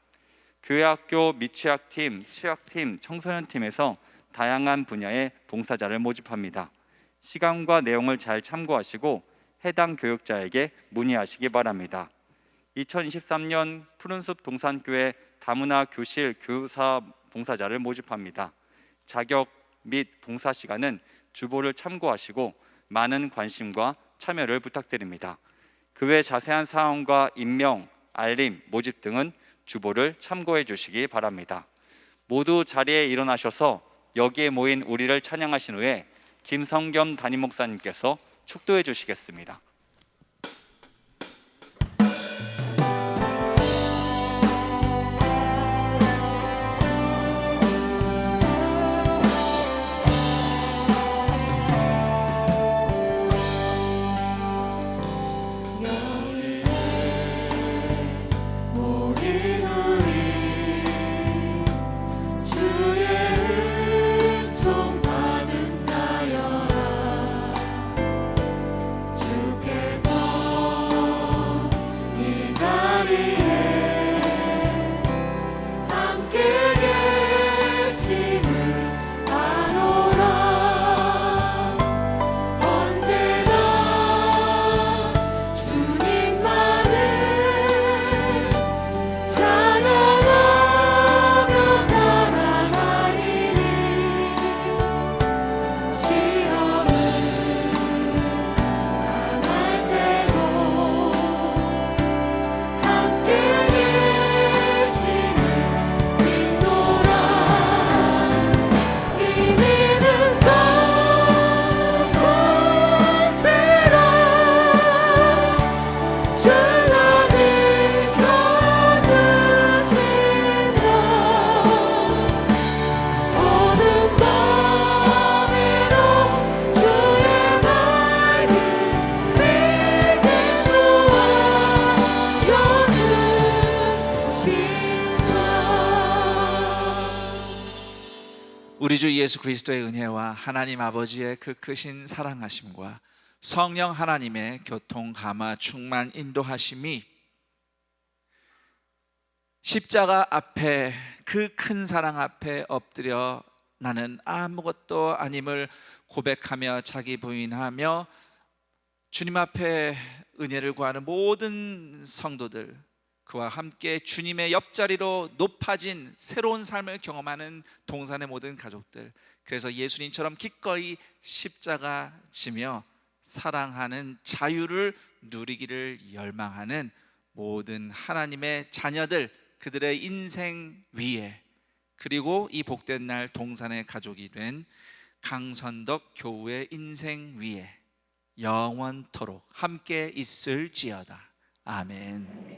교회학교 미취학팀, 취학팀, 청소년팀에서 다양한 분야의 봉사자를 모집합니다. 시간과 내용을 잘 참고하시고 해당 교육자에게 문의하시기 바랍니다. 2023년 푸른숲 동산교회 다문화 교실 교사 봉사자를 모집합니다. 자격 및 봉사 시간은 주보를 참고하시고 많은 관심과 참여를 부탁드립니다. 그 외 자세한 사항과 임명, 알림, 모집 등은 주보를 참고해 주시기 바랍니다. 모두 자리에 일어나셔서 여기에 모인 우리를 찬양하신 후에 김성겸 담임 목사님께서 축도해 주시겠습니다. 우리 주 예수 그리스도의 은혜와 하나님 아버지의 그 크신 사랑하심과 성령 하나님의 교통, 감화, 충만, 인도하심이 십자가 앞에 그 큰 사랑 앞에 엎드려 나는 아무것도 아님을 고백하며 자기 부인하며 주님 앞에 은혜를 구하는 모든 성도들, 그와 함께 주님의 옆자리로 높아진 새로운 삶을 경험하는 동산의 모든 가족들, 그래서 예수님처럼 기꺼이 십자가 지며 사랑하는 자유를 누리기를 열망하는 모든 하나님의 자녀들, 그들의 인생 위에, 그리고 이 복된 날 동산의 가족이 된 강선덕 교우의 인생 위에 영원토록 함께 있을지어다. 아멘.